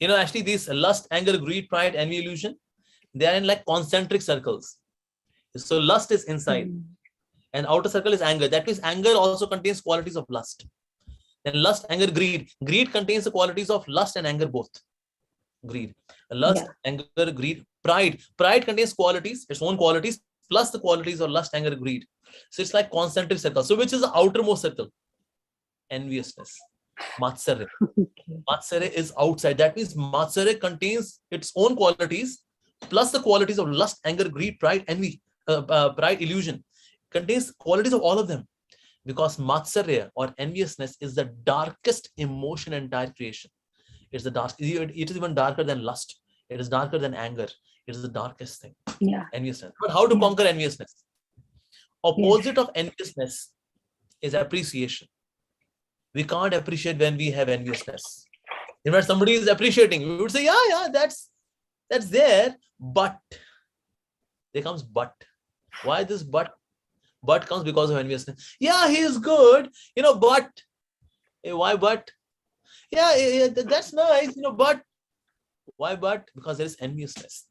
Actually, these lust, anger, greed, pride, envy, illusion, they are in like concentric circles. So lust is inside and outer circle is anger. That means anger also contains qualities of lust. Then lust, anger, greed. Greed contains the qualities of lust and anger both. Greed. Lust, anger, greed, pride. Pride contains qualities, its own qualities, plus the qualities of lust, anger, greed. So it's like concentric circle. So which is the outermost circle? Enviousness. Matsarya. Matsarya is outside. That means Matsarya contains its own qualities plus the qualities of lust, anger, greed, pride, envy, pride, illusion. Contains qualities of all of them. Because Matsarya or enviousness is the darkest emotion in entire creation. It's the dark. It is even darker than lust. It is darker than anger. It is the darkest thing. Enviousness. But how to conquer enviousness? Opposite of enviousness is appreciation. We can't appreciate when we have enviousness. If somebody is appreciating, we would say, yeah, that's there, but there comes but. Why this but? But comes because of enviousness. Yeah, he is good, but why but? Yeah, that's nice, but why but? Because there is enviousness.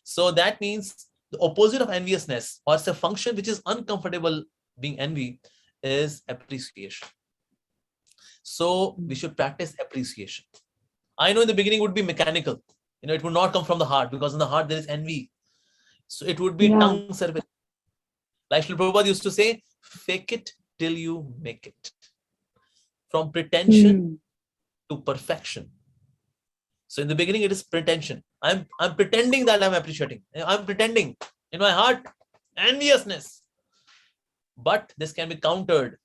So that means the opposite of enviousness, or it's a function which is uncomfortable being envy, is appreciation. So we should practice appreciation. I know in the beginning would be mechanical. It would not come from the heart, because in the heart there is envy. So it would be tongue service. Like Srila Prabhupada used to say, fake it till you make it. From pretension to perfection. So in the beginning, it is pretension. I'm pretending that I'm appreciating. I'm pretending in my heart, enviousness. But this can be countered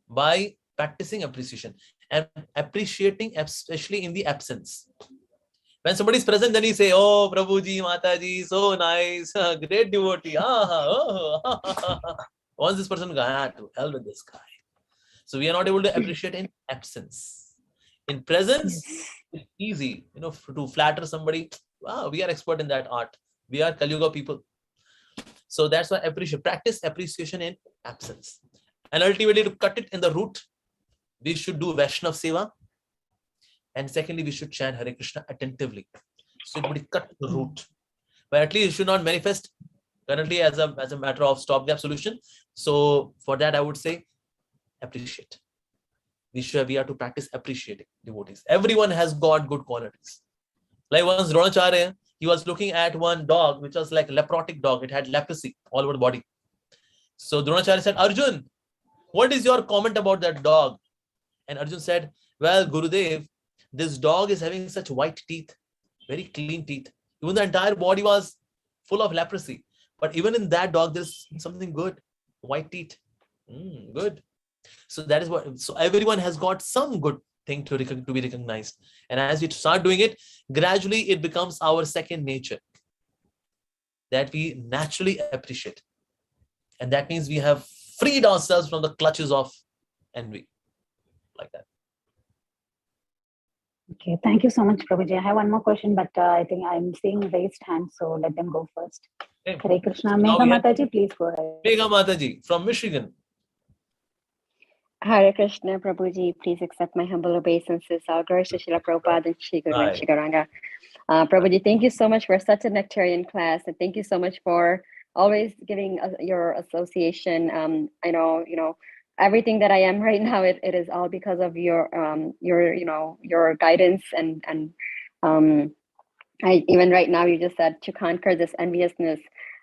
by practicing appreciation and appreciating, especially in the absence. When somebody is present, then he say, oh, Prabhuji, Mataji, so nice, great devotee. Once this person goes, to hell with this guy. So we are not able to appreciate in absence. In presence, it's easy, to flatter somebody. Wow, we are expert in that art. We are Kali Yuga people. So that's why practice appreciation in absence. And ultimately, to cut it in the root, we should do Vaishnav Seva. And secondly, we should chant Hare Krishna attentively. So it would cut the root. But at least it should not manifest currently as a matter of stopgap solution. So for that, I would say, appreciate. We are to practice appreciating devotees. Everyone has got good qualities. Like once Dronacharya, he was looking at one dog, which was like a leprotic dog. It had leprosy all over the body. So Dronacharya said, Arjun, what is your comment about that dog? And Arjun said, well, Gurudev, this dog is having such white teeth, very clean teeth. Even the entire body was full of leprosy. But even in that dog, there's something good. White teeth. Good. So that is what, so everyone has got some good thing to be recognized. And as we start doing it, gradually it becomes our second nature that we naturally appreciate. And that means we have freed ourselves from the clutches of envy. Like that. Okay, thank you so much, Prabhuji. I have one more question, but I think I'm seeing raised hands, so let them go first. Okay. Hare Krishna. Megha Mataji, please go ahead. Megha Mataji from Michigan. Hare Krishna, Prabhuji, please accept my humble obeisances. All glories to Srila Prabhupada and Shri Guru and Shri Gauranga. Prabhuji, thank you so much for such a nectarian class, and thank you so much for always giving your association. I know, everything that I am right now, it is all because of your guidance and even right now, you just said to conquer this enviousness,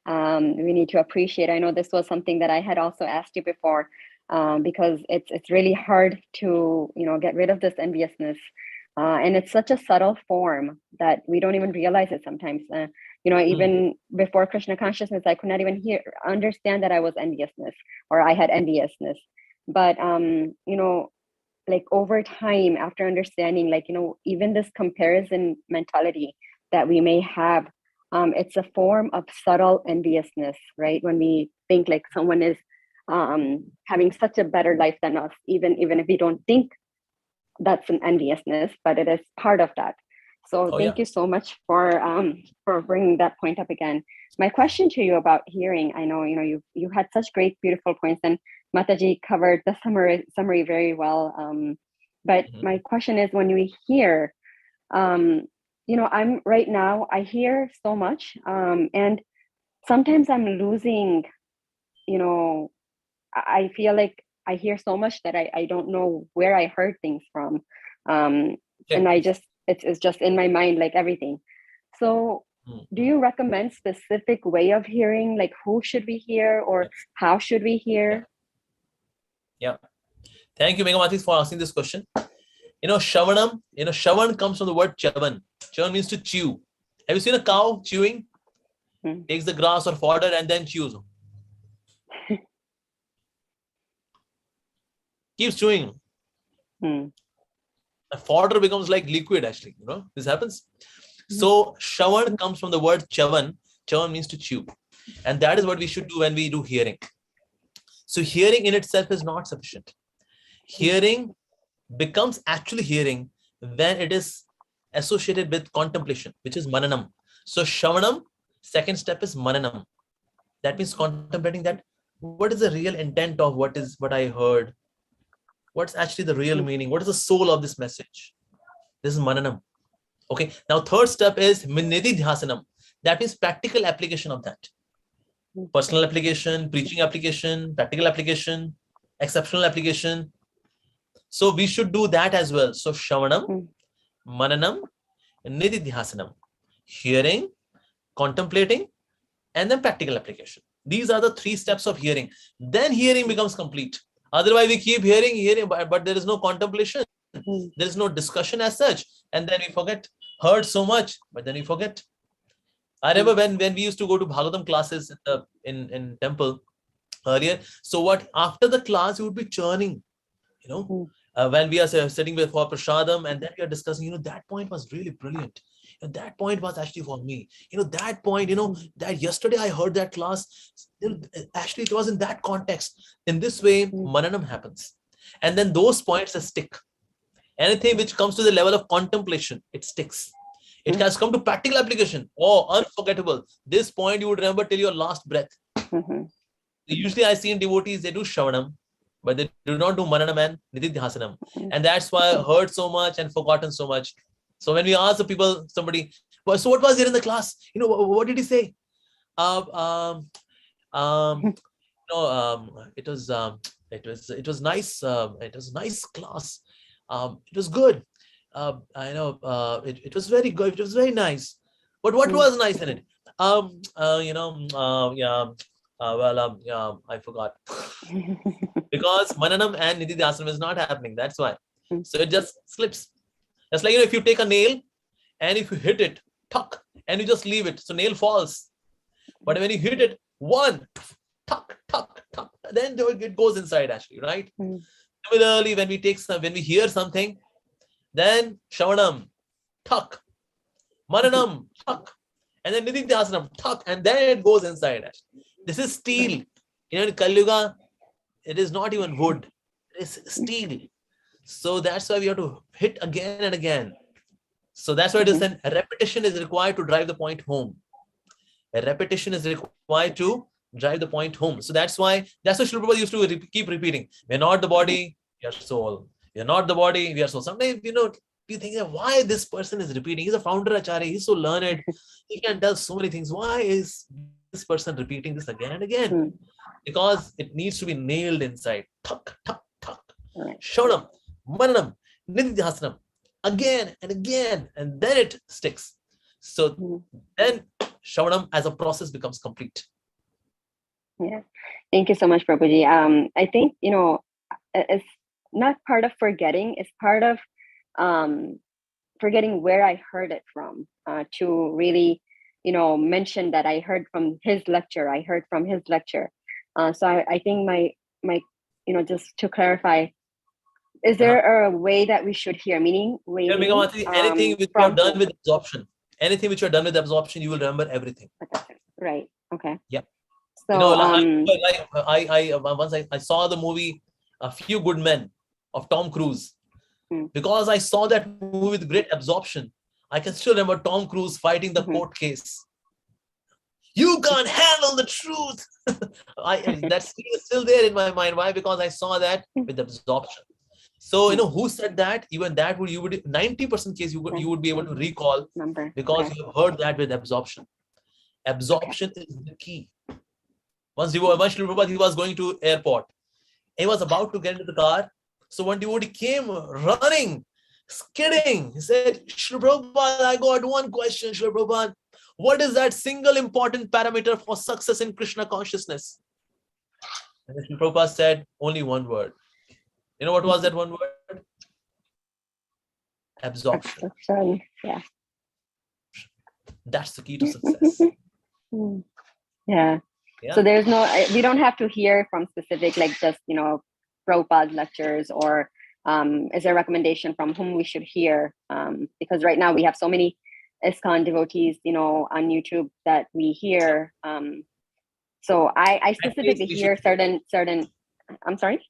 we need to appreciate. I know this was something that I had also asked you before, because it's really hard to get rid of this enviousness, and it's such a subtle form that we don't even realize it sometimes. Even before Krishna consciousness, I could not even understand that I was enviousness or I had enviousness. But like over time, after understanding, even this comparison mentality that we may have, it's a form of subtle enviousness, right? When we think like someone is having such a better life than us, even if we don't think that's an enviousness, but it is part of that. So thank you so much for bringing that point up again. My question to you about hearing, I know you had such great, beautiful points, and Mataji covered the summary very well. But my question is, when we hear, I'm right now, I hear so much, and sometimes I'm losing, I feel like I hear so much that I don't know where I heard things from. And it's just in my mind, like everything. So do you recommend specific way of hearing, like who should we hear or how should we hear? Yeah. Thank you, Megha Mataji, for asking this question. Shavanam, Shavan comes from the word chavan. Chavan means to chew. Have you seen a cow chewing? Takes the grass or fodder and then chews. Keeps chewing. The fodder becomes like liquid, actually. This happens. So Shavan comes from the word chavan. Chavan means to chew. And that is what we should do when we do hearing. So hearing in itself is not sufficient. Hearing becomes actually hearing when it is associated with contemplation, which is mananam. So Shavanam, second step is mananam. That means contemplating that what is the real intent of what I heard? What's actually the real meaning? What is the soul of this message? This is mananam. Okay. Now, third step is nididhyasanam. That means practical application of that. Personal application, preaching application, practical application, exceptional application. So we should do that as well. So Shavanam, Mananam, Nididhyasanam. Hearing, contemplating, and then practical application. These are the three steps of hearing. Then hearing becomes complete. Otherwise, we keep hearing, but there is no contemplation. There is no discussion as such. And then we forget. Heard so much, but then we forget. I remember when we used to go to Bhagavatam classes in temple earlier. So what, after the class, you would be churning, when we are sitting before Prasadam and then we are discussing, that point was really brilliant. And that point was actually for me. That point, that yesterday I heard that class. Actually, it was in that context. In this way, mananam happens. And then those points stick. Anything which comes to the level of contemplation, it sticks. It has come to practical application. Oh, unforgettable. This point you would remember till your last breath. Usually I see in devotees, they do Shavanam, but they do not do Mananam and Nididhyasanam. And that's why I heard so much and forgotten so much. So when we ask the people, somebody, so what was there in the class? What did he say? It was nice. It was nice class. It was good. It was very good. It was very nice. But what was nice in it? I forgot. Because Mananam and Nididhyasanam is not happening. That's why. So it just slips. It's like, if you take a nail and if you hit it, tuck, and you just leave it, so nail falls. But when you hit it, One, tuck, tuck, tuck. Then it goes inside actually, right? Similarly, when we hear something, then Shavanam, tuck, Mananam, tuck, and then Nididhyasanam, tuck, and then it goes inside actually. This is steel. In Kali Yuga, it is not even wood, it is steel. So that's why we have to hit again and again. So that's why it is then repetition is required to drive the point home. A repetition is required to drive the point home. So that's why Srila Prabhupada used to keep repeating, we are not the body, we are soul. We are not the body, we are soul. Sometimes, you think, why this person is repeating? He's a founder acharya, he's so learned, he can tell so many things. Why is this person repeating this again and again? Because it needs to be nailed inside. Tuck, tuck, tuck. Shavanam, Mananam, Nididhyasanam. Again and again, and then it sticks. So then Shavanam as a process becomes complete. Yeah. Thank you so much, Prabhuji. I think, it's not part of forgetting, it's part of forgetting where I heard it from, to really, mention that I heard from his lecture. So I think my, just to clarify, is there a way that we should hear? Meaning, anything which you have done with absorption, you will remember everything. Right. Okay. Yeah. So once I saw the movie A Few Good Men of Tom Cruise. Because I saw that movie with great absorption, I can still remember Tom Cruise fighting the court case. You can't handle the truth. That scene is still there in my mind. Why? Because I saw that with absorption. So who said that? Even that you would 90% case you would be able to recall because you have heard that with absorption. Absorption is the key. Once Srila Prabhupada, he was going to airport. He was about to get into the car. So one devotee came running, skidding. He said, Srila Prabhupada, I got one question, Srila Prabhupada. What is that single important parameter for success in Krishna consciousness? And Srila Prabhupada said, only one word. You know what was that one word? Absorption. Yeah. That's the key to success. Yeah. So there's we don't have to hear from specific, like just, Prabhupada's lectures, or is there a recommendation from whom we should hear? Because right now we have so many ISKCON devotees, on YouTube that we hear. So I specifically hear certain, I'm sorry?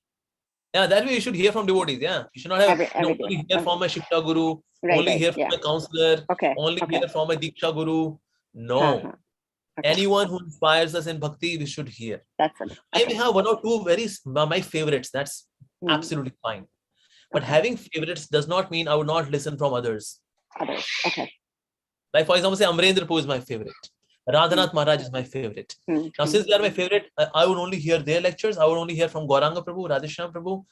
Yeah, that way you should hear from devotees. Yeah, you should not have only hear from a Shiksha Guru, only hear from a counselor, only hear from a Diksha Guru. No. Anyone who inspires us in bhakti, we should hear. That's it. I may have one or two my favorites. That's absolutely fine. But having favorites does not mean I would not listen from others. Okay. Like for example, say Amrendra Prabhu is my favorite. Radhanath Maharaj is my favorite. Now, since they are my favorite, I would only hear their lectures. I would only hear from Gauranga Prabhu, Radheshyam Prabhu,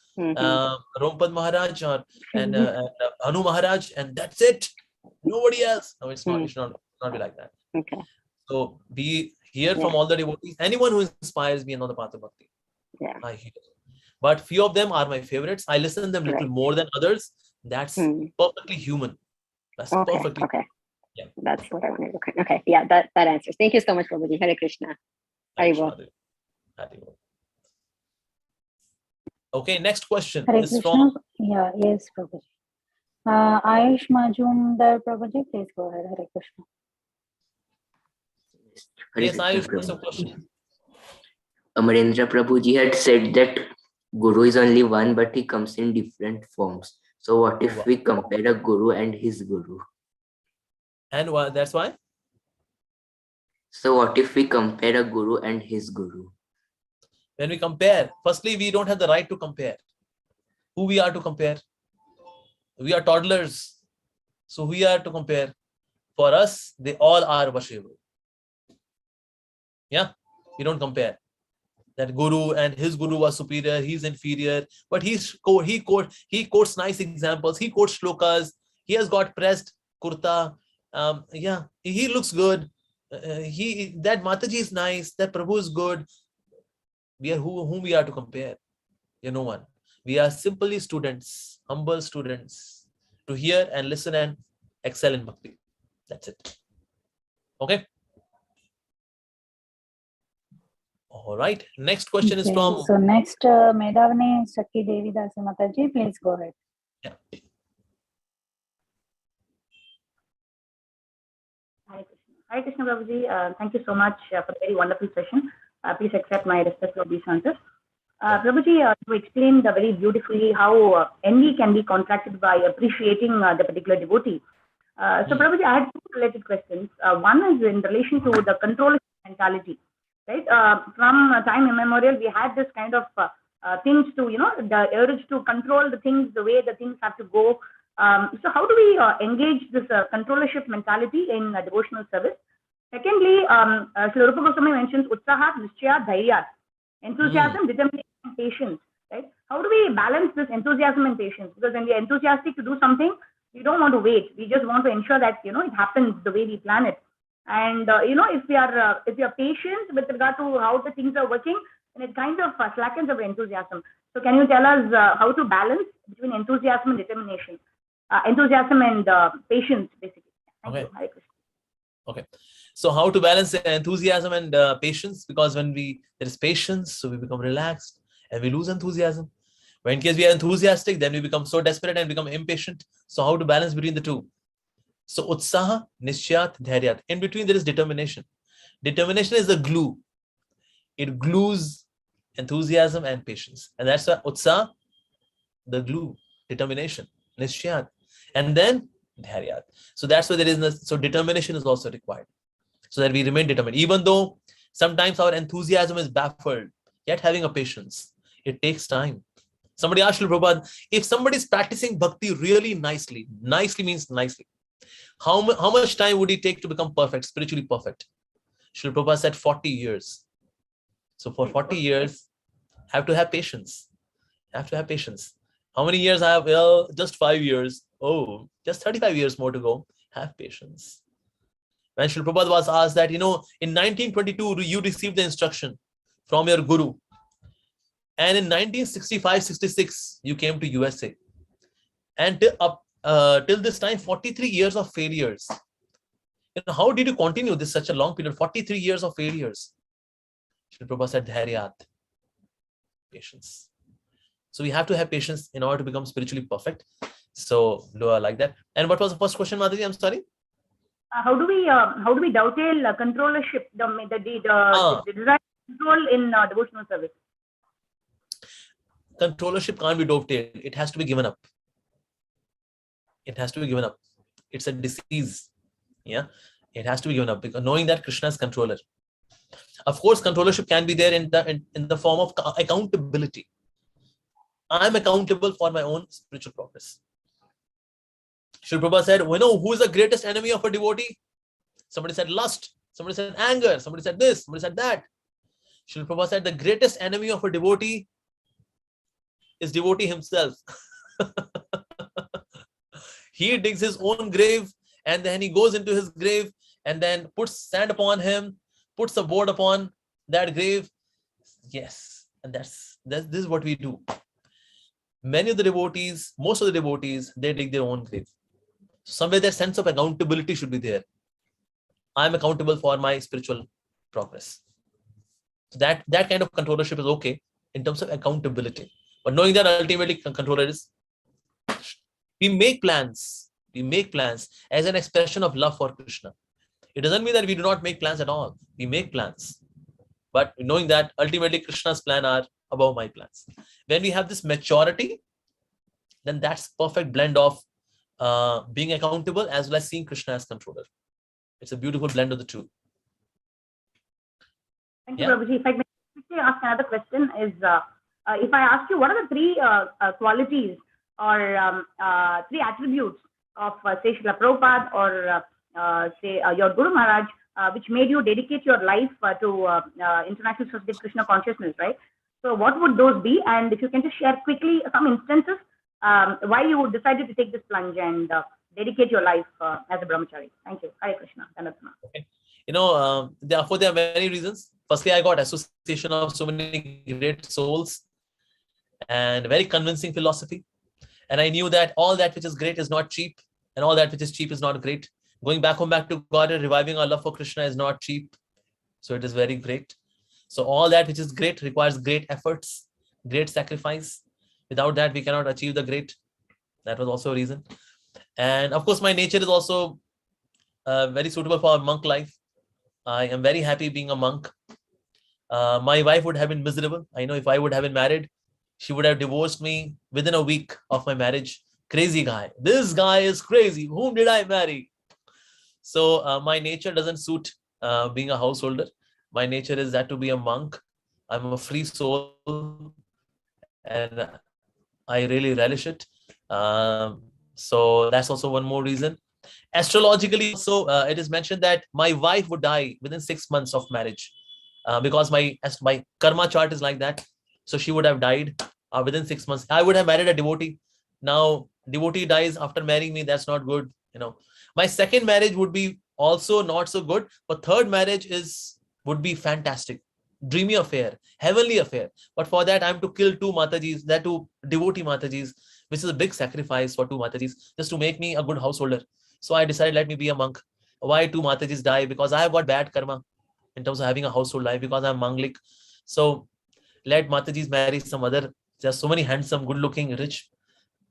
Rompad Maharaj, and Anu Maharaj, and that's it. Nobody else. No, it's not. It should not be like that. Okay. So be hear from all the devotees. Anyone who inspires me on the path of bhakti, I hear. But few of them are my favorites. I listen to them a little more than others. That's perfectly human. That's perfectly. Okay. Yeah. That's what I wanted to. Okay. Yeah, that answers. Thank you so much, Prabhuji. Hare Krishna. Okay, next question Hare is Krishna. from. Yeah, yes, Prabhuji. Ayush Majumdar Prabhuji, please go ahead. Hare Krishna. Yes, Ayush, what's the question? Amarendra Prabhuji had said that Guru is only one, but he comes in different forms. So what if we compare a Guru and his Guru? And that's why? So what if we compare a Guru and his Guru? When we compare, firstly, we don't have the right to compare. Who we are to compare? We are toddlers. So we are to compare. For us, they all are worshipable. Yeah, we don't compare. That Guru and his Guru was superior, he's inferior. But he quotes nice examples. He quotes shlokas. He has got pressed kurta. He looks good. That Mataji is nice. That Prabhu is good. We are whom we are to compare. We are no one. We are simply students, humble students, to hear and listen and excel in bhakti. That's it. Okay. All right. Next question is Okay, from. so next, Medhavani Sakhi Devi Dasi Mataji, please go ahead. Yeah. Hare Krishna Prabhuji, thank you so much for a very wonderful session. Please accept my respectful obeisances. Prabhuji, you explained very beautifully how envy can be contracted by appreciating the particular devotee. So Prabhuji, I had two related questions. One is in relation to the control mentality, right? From time immemorial, we had this kind of things to, the urge to control the things, the way the things have to go. So how do we engage this controllership mentality in devotional service? Secondly, Srila Rupa Goswami mentions Utsaha, Nishchaya, Dhairya, enthusiasm, determination, and patience, right? How do we balance this enthusiasm and patience? Because when we are enthusiastic to do something, we don't want to wait. We just want to ensure that, it happens the way we plan it. And, if we are patient with regard to how the things are working, then it kind of slackens our enthusiasm. So can you tell us how to balance between enthusiasm and determination? Enthusiasm and patience, basically. Thank you. Hare Krishna. Okay. So how to balance enthusiasm and patience? Because when there is patience, so we become relaxed and we lose enthusiasm. When in case we are enthusiastic, then we become so desperate and become impatient. So how to balance between the two? So utsaha, nishchyat, dhairyat. In between there is determination. Determination is the glue. It glues enthusiasm and patience. And that's why utsaha, the glue, determination, nishchyat. And then dhairyat. So that's why so determination is also required. So that we remain determined. Even though sometimes our enthusiasm is baffled, yet having a patience, it takes time. Somebody asked Srila Prabhupada, if somebody is practicing bhakti really nicely means nicely, how much time would it take to become perfect, spiritually perfect? Srila Prabhupada said 40 years. So for 40 years, have to have patience. Have to have patience. How many years I have? Well, just 5 years. Oh, just 35 years more to go. Have patience. When Srila Prabhupada was asked that, in 1922, you received the instruction from your guru. And in 1965-66, you came to USA. And till this time, 43 years of failures. How did you continue this such a long period? 43 years of failures. Srila Prabhupada said, Dhairyat. Patience. So we have to have patience in order to become spiritually perfect. So like that. And what was the first question, Madhavi? I'm sorry. How do we dovetail controllership, the desire control in devotional service? Controllership can't be dovetailed. It has to be given up. It has to be given up. It's a disease. Yeah, it has to be given up because knowing that Krishna is controller. Of course, controllership can be there in the form of accountability. I'm accountable for my own spiritual progress. Srila Prabhupada said, who is the greatest enemy of a devotee? Somebody said lust. Somebody said anger. Somebody said this. Somebody said that. Srila Prabhupada said the greatest enemy of a devotee is devotee himself. He digs his own grave and then he goes into his grave and then puts sand upon him, puts a board upon that grave. Yes, and this is what we do. Many of the devotees, most of the devotees, they dig their own grave. Somewhere their sense of accountability should be there. I'm accountable for my spiritual progress. So that kind of controllership is okay in terms of accountability. But knowing that ultimately controller is, we make plans as an expression of love for Krishna. It doesn't mean that we do not make plans at all. We make plans. But knowing that ultimately Krishna's plans are above my plans. When we have this maturity, then that's perfect blend of being accountable as well as seeing Krishna as controller. It's a beautiful blend of the two. Thank you, Prabhuji. If I may quickly ask another question, is if I ask you, what are the three qualities or three attributes of say Srila Prabhupada or say your Guru Maharaj, which made you dedicate your life to International Society of Krishna Consciousness, right? So what would those be? And if you can just share quickly some instances why you decided to take this plunge and dedicate your life as a brahmachari. Thank you. Hare Krishna. Okay. Therefore, there are many reasons. Firstly, I got association of so many great souls and very convincing philosophy. And I knew that all that which is great is not cheap, and all that which is cheap is not great. Going back to God and reviving our love for Krishna is not cheap. So it is very great. So all that which is great requires great efforts, great sacrifice. Without that, we cannot achieve the great. That was also a reason. And of course, my nature is also very suitable for a monk life. I am very happy being a monk. My wife would have been miserable. I know if I would have been married, she would have divorced me within a week of my marriage. Crazy guy. This guy is crazy. Whom did I marry? So my nature doesn't suit being a householder. My nature is that to be a monk. I'm a free soul and I really relish it. So that's also one more reason. Astrologically also, it is mentioned that my wife would die within 6 months of marriage because my karma chart is like that. So she would have died within 6 months. I would have married a devotee. Now devotee dies after marrying me. That's not good. My second marriage would be also not so good, but third marriage would be fantastic. Dreamy affair, heavenly affair. But for that, I have to kill 2 Matajis, that 2 devotee Matajis, which is a big sacrifice for 2 Matajis, just to make me a good householder. So I decided, let me be a monk. Why 2 Matajis die? Because I have got bad karma in terms of having a household life, because I'm Manglik. So let Matajis marry some other. There's so many handsome, good-looking, rich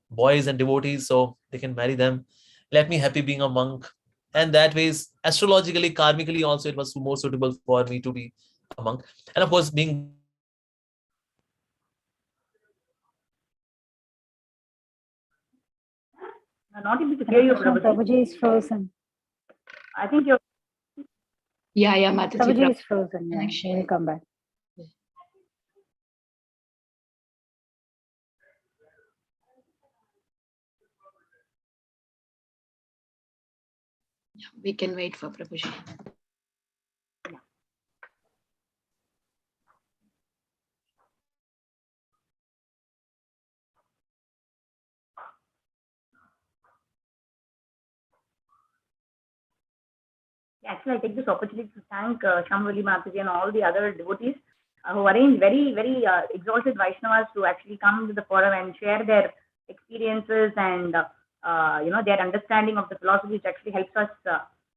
boys and devotees, so they can marry them. Let me happy being a monk. And that ways, astrologically, karmically also, it was more suitable for me to be a monk. And of course, being I'm not able to hear you, Prabhuji. Prabhuji is frozen. I think you're... Yeah, Mataji. Prabhuji is frozen. Yeah, he will come back. We can wait for Prabhuji. Actually, I take this opportunity to thank Shamvali Mataji and all the other devotees who arrange very, very exalted Vaishnavas to actually come to the forum and share their experiences and their understanding of the philosophy, which actually helps us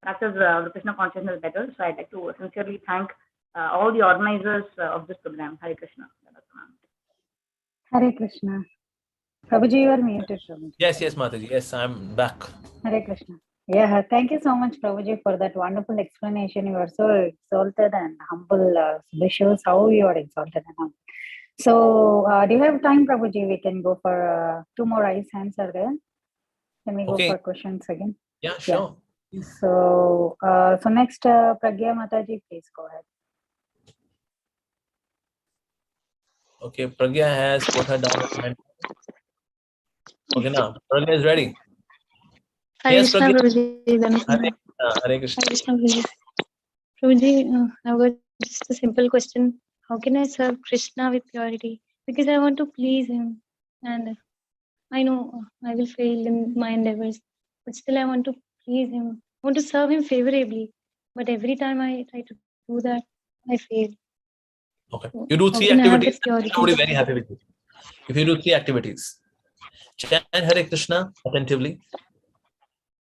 practice Krishna consciousness better. So I'd like to sincerely thank all the organizers of this program. Hare Krishna. Hare Krishna. Prabhuji, you are muted. Prabhuji. Yes, Mataji. Yes, I'm back. Hare Krishna. Yeah, thank you so much, Prabhuji, for that wonderful explanation. You are so exalted and humble. This shows how you are exalted and humble. So, do you have time, Prabhuji? We can go for 2 more raised hands are there. Can we go for questions again? Yeah, sure. Yeah. So next, Pragya Mataji, please go ahead. Okay, Pragya has put her down. Okay, now Pragya is ready. Yes, Pragya. Hare Krishna. Prabhuji, I've got just a simple question. How can I serve Krishna with purity? Because I want to please him, and I know I will fail in my endeavors, but still I want to please him. I want to serve him favorably, but every time I try to do that, I fail. Okay, you do 3 activities. I would be very happy with you. If you do 3 activities, chant Hare Krishna attentively,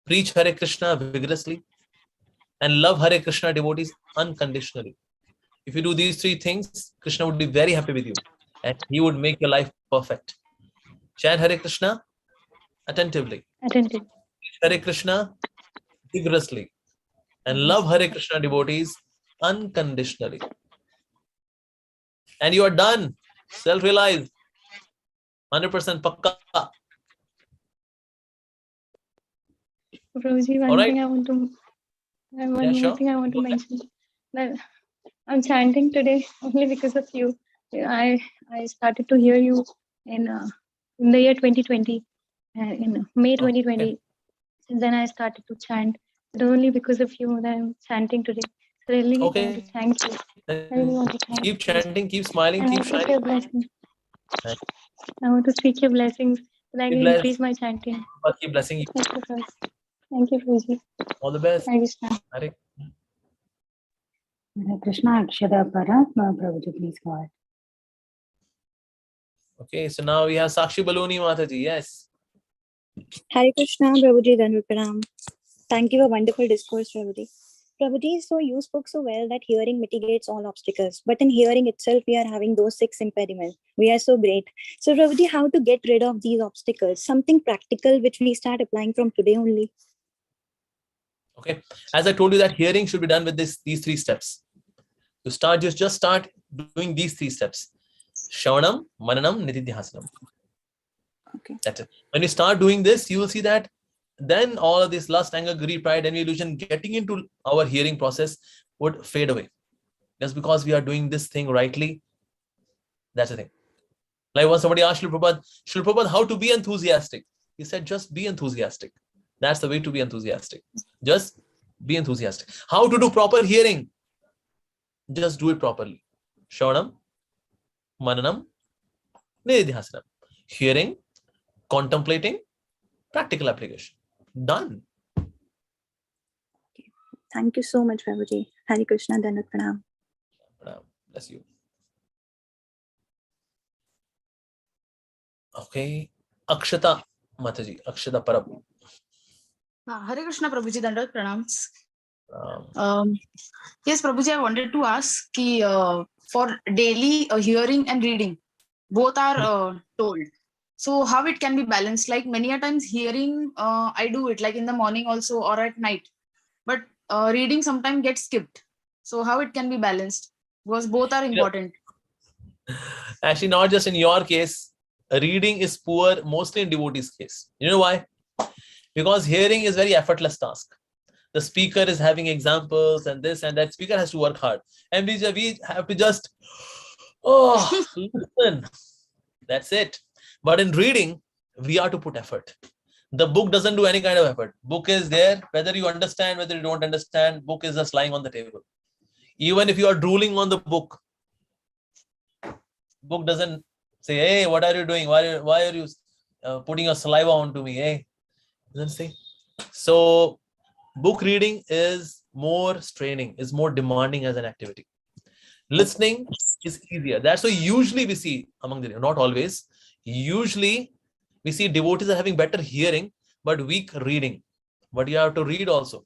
preach Hare Krishna vigorously, and love Hare Krishna devotees unconditionally. If you do these 3 things, Krishna would be very happy with you, and he would make your life perfect. Chant Hare Krishna attentively. Attentive. Preach Hare Krishna vigorously, and love Hare Krishna devotees unconditionally. And you are done. Self-realized. 100% pakka. Prabhuji, one thing I want to mention. That I'm chanting today only because of you. I started to hear you in the year 2020, in May 2020. Okay. Since then I started to chant. But only because of you that I'm chanting today. So really want to thank you. I really want to thank keep chanting, keep smiling, keep shining. I want to seek your blessings so I can increase my chanting. Keep blessing you. Thank you, Prabhuji. All the best. Hare Krishna. Hare Krishna. Akshada Para. Prabhuji, please go ahead. Okay, so now we have Sakshi Baloni Mataji. Yes. Hare Krishna, Prabhuji, Dhanvat Pranam. Thank you for wonderful discourse, Prabhuji. Prabhuji, so you spoke so well that hearing mitigates all obstacles, but in hearing itself, we are having those 6 impediments. We are so great. So Prabhuji, how to get rid of these obstacles? Something practical which we start applying from today only. Okay. As I told you that hearing should be done with these 3 steps. To start, just start doing these 3 steps. Shravanam, Mananam, Nididhyasanam. Okay. That's it. When you start doing this, you will see that then all of this lust, anger, greed, pride, envy, illusion getting into our hearing process would fade away. Just because we are doing this thing rightly, that's the thing. Like once somebody asked Srila Prabhupada, how to be enthusiastic? He said, just be enthusiastic. That's the way to be enthusiastic. Just be enthusiastic. How to do proper hearing? Just do it properly. Shravanam, Mananam, Nididhyasanam. Hearing, contemplating, practical application. Done. Okay. Thank you so much, Prabhuji. Hare Krishna, Dandavat Pranam. Bless you. Okay. Akshata Mataji. Akshata Parab. Hare Krishna, Prabhuji, Dandavat Pranams. Yes, Prabhuji, I wanted to ask for daily hearing and reading, both are told. So how it can be balanced? Like many a times hearing, I do it like in the morning also or at night. But reading sometimes gets skipped. So how it can be balanced? Because both are important. Actually, not just in your case. Reading is poor mostly in devotees' case. You know why? Because hearing is very effortless task. The speaker is having examples and this and that. Speaker has to work hard. And we have to just, listen. That's it. But in reading, we are to put effort. The book doesn't do any kind of effort. Book is there. Whether you understand, whether you don't understand, book is just lying on the table. Even if you are drooling on the book, book doesn't say, hey, what are you doing? Why are you putting your saliva onto me? Hey, doesn't say. So book reading is more straining, is more demanding as an activity. Listening is easier. That's why usually we see among the, not always, usually we see devotees are having better hearing, but weak reading. But you have to read also.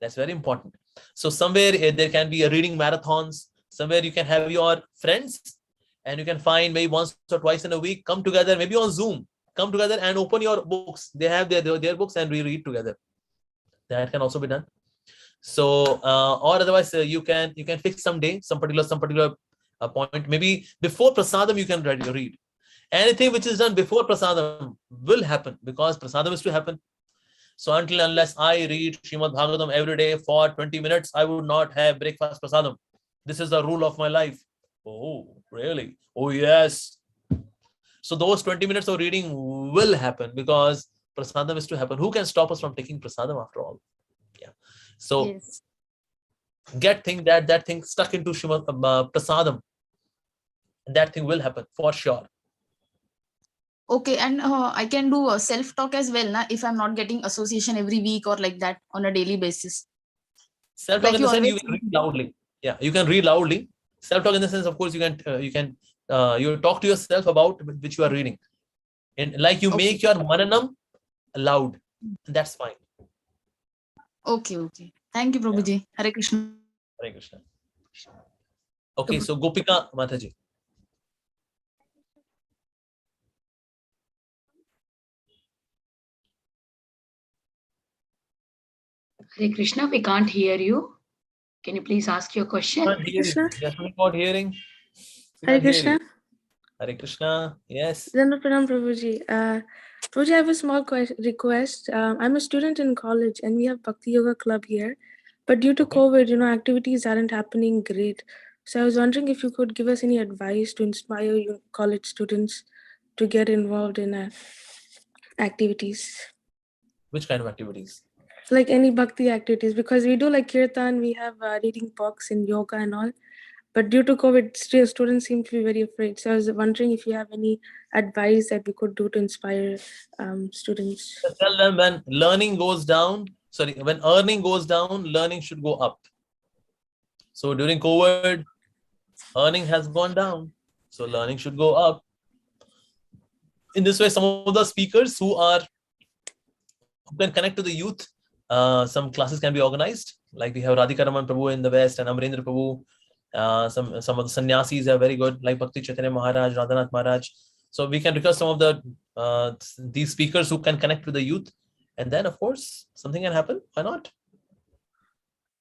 That's very important. So somewhere there can be a reading marathons. Somewhere you can have your friends and you can find maybe once or twice in a week, come together, maybe on Zoom, come together and open your books. They have their books and we read together. That can also be done. So, or otherwise you can fix some day, some particular point. Maybe before prasadam you can read. Anything which is done before prasadam will happen because prasadam is to happen. So unless I read Srimad Bhagavatam every day for 20 minutes, I would not have breakfast prasadam. This is the rule of my life. Oh, really? Oh, yes. So those 20 minutes of reading will happen because prasadam is to happen. Who can stop us from taking prasadam after all? Yeah. So yes. Get that thing stuck into Srimad prasadam. That thing will happen for sure. Okay, and I can do a self-talk as well, na? If I'm not getting association every week or like that on a daily basis. Self-talk in the sense you can read loudly. Yeah, you can read loudly. Self-talk in the sense, of course, you talk to yourself about which you are reading, and like you make your mananam loud. That's fine. Okay. Thank you, Prabhuji. Yeah. Hare Krishna. Hare Krishna. Okay, so Gopika Mataji. Hare Krishna, we can't hear you. Can you please ask your question? Definitely not hearing. Hare Krishna. Hare Krishna. Yes. Dandavat Pranam, Prabhuji. Prabhuji, I have a small request. I'm a student in college and we have Bhakti Yoga Club here. But due to COVID, activities aren't happening great. So I was wondering if you could give us any advice to inspire your college students to get involved in activities. Which kind of activities? Like any bhakti activities, because we do like kirtan, we have reading books and yoga and all. But due to COVID, still students seem to be very afraid. So I was wondering if you have any advice that we could do to inspire students. Tell them when earning goes down, learning should go up. So during COVID, earning has gone down. So learning should go up. In this way, some of the speakers who can connect to the youth, some classes can be organized. Like we have Radhika Raman Prabhu in the West and Amarendra Prabhu. Some of the sannyasis are very good, like Bhakti Chaitanya Maharaj, Radhanath Maharaj. So we can request some of the these speakers who can connect with the youth, and then of course something can happen. Why not?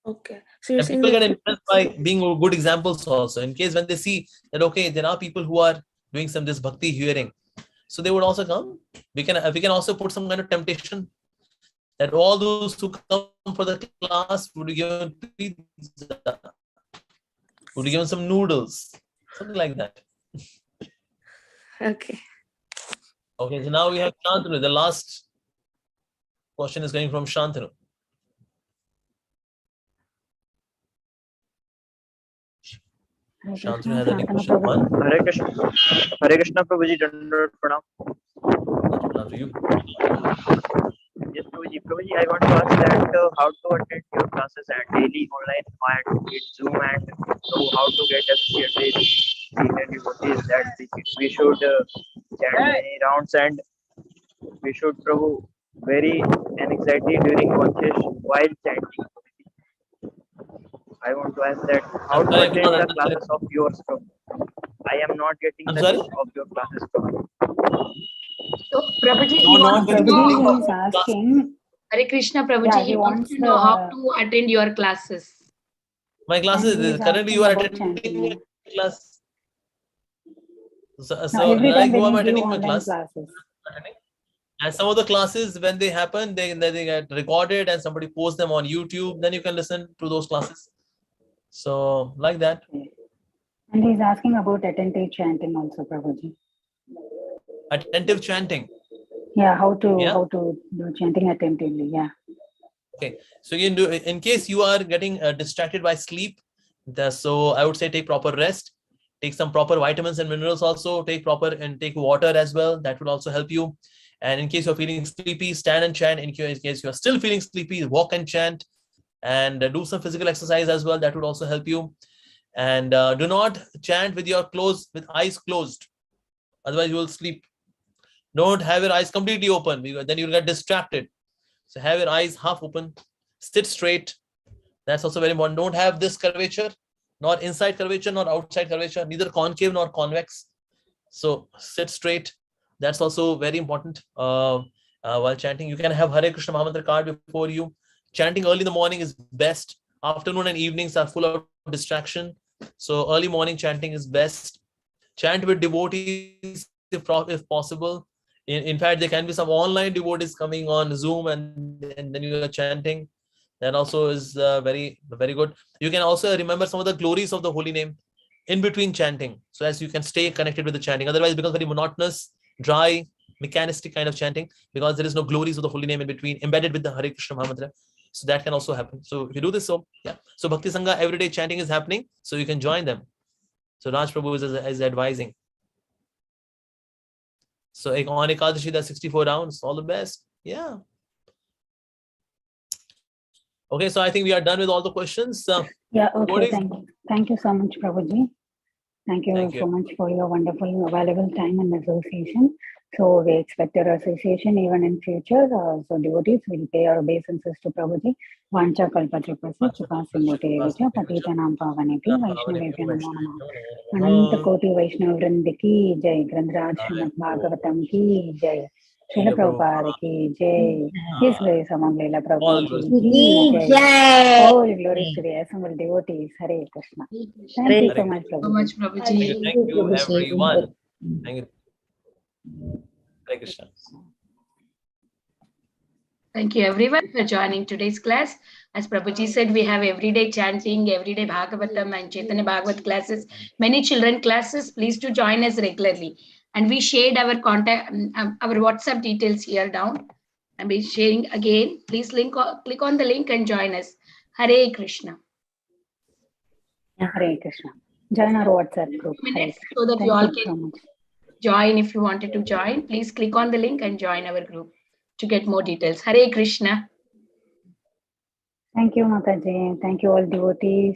Okay. So you're And saying people that get impressed by being good examples also. In case when they see that okay, there are people who are doing some this bhakti hearing, so they would also come. We can also put some kind of temptation that all those who come for the class would be given pizza, would be given some noodles, something like that. okay. Okay, so now we have Shantanu. The last question is coming from Shantanu. Shantanu has any question? One. Hare Krishna Prabhuji, Dandavad Pranam. Now to you. Yes, Prabhuji, I want to ask that how to attend your classes at daily online and in Zoom, and so how to get associated with senior devotees, that we should chant many rounds, and we should Prabhu very anxiety during conscious while chanting. I want to ask that how to attend the classes of yours, Prabhu. I am not getting the gist of your classes, Prabhu. So, Prabhuji, he wants to know, is asking. Hare Krishna, Prabhuji, he wants to know how to attend your classes. My classes, currently you are attending my class. So like who am attending my class? And some of the classes, when they happen, they get recorded and somebody posts them on YouTube. Then you can listen to those classes. So like that. And he's asking about attentive chanting also, Prabhuji. Attentive chanting. Yeah, how to do chanting attentively. Yeah. Okay, so you can do in case you are getting distracted by sleep. So I would say take proper rest, take some proper vitamins and minerals also, take water as well. That will also help you. And in case you're feeling sleepy, stand and chant. In case you're still feeling sleepy, walk and chant, and do some physical exercise as well. That would also help you. And do not chant with eyes closed. Otherwise you will sleep. Don't have your eyes completely open, because then you'll get distracted. So have your eyes half open, sit straight. That's also very important. Don't have this curvature, not inside curvature, not outside curvature, neither concave nor convex. So sit straight. That's also very important while chanting. You can have Hare Krishna Mahamantra card before you. Chanting early in the morning is best. Afternoon and evenings are full of distraction. So early morning chanting is best. Chant with devotees if possible. In fact, there can be some online devotees coming on Zoom and then you are chanting. That also is very, very good. You can also remember some of the glories of the holy name in between chanting, so as you can stay connected with the chanting. Otherwise, it becomes very monotonous, dry, mechanistic kind of chanting, because there is no glories of the holy name in between, embedded with the Hare Krishna Mahamantra. So that can also happen. So if you do this, so yeah. So Bhakti Sangha everyday chanting is happening, so you can join them. So Raj Prabhu is advising. So on Ekadashi, that's 64 rounds. All the best. Yeah. Okay, so I think we are done with all the questions. Yeah, okay, thank you. Thank you so much, Prabhuji. Thank you so much for your wonderful, valuable time and association. So we expect your association even in future. So devotees will pay our obeisances to Prabhuji. Vancha kalpatrapasa chupasimote evacha patitanam pavaneti vaishnavebhyo namo namah. Ananta koti vaishnav vrindi ki jai. Grandraj Srimad Bhagavatam ki jai. Srila Prabhupada ki jai. His Grace Amogh Lila Prabhuji ki jai. All glories to the assembled devotees. Hare Krishna. Thank you so much, Prabhuji. Thank you, everyone. Thank you. Hare Krishna. Thank you everyone for joining today's class. As Prabhuji said, we have everyday chanting, everyday Bhagavatam and Chaitanya Bhagavat classes, many children classes. Please do join us regularly. And we shared our contact, our WhatsApp details here down. I'll be sharing again. Please click on the link and join us. Hare Krishna. Hare Krishna. Join our WhatsApp group. So that you all can join if you wanted to join. Please click on the link and join our group to get more details. Hare Krishna. Thank you, Mataji. Thank you, all devotees.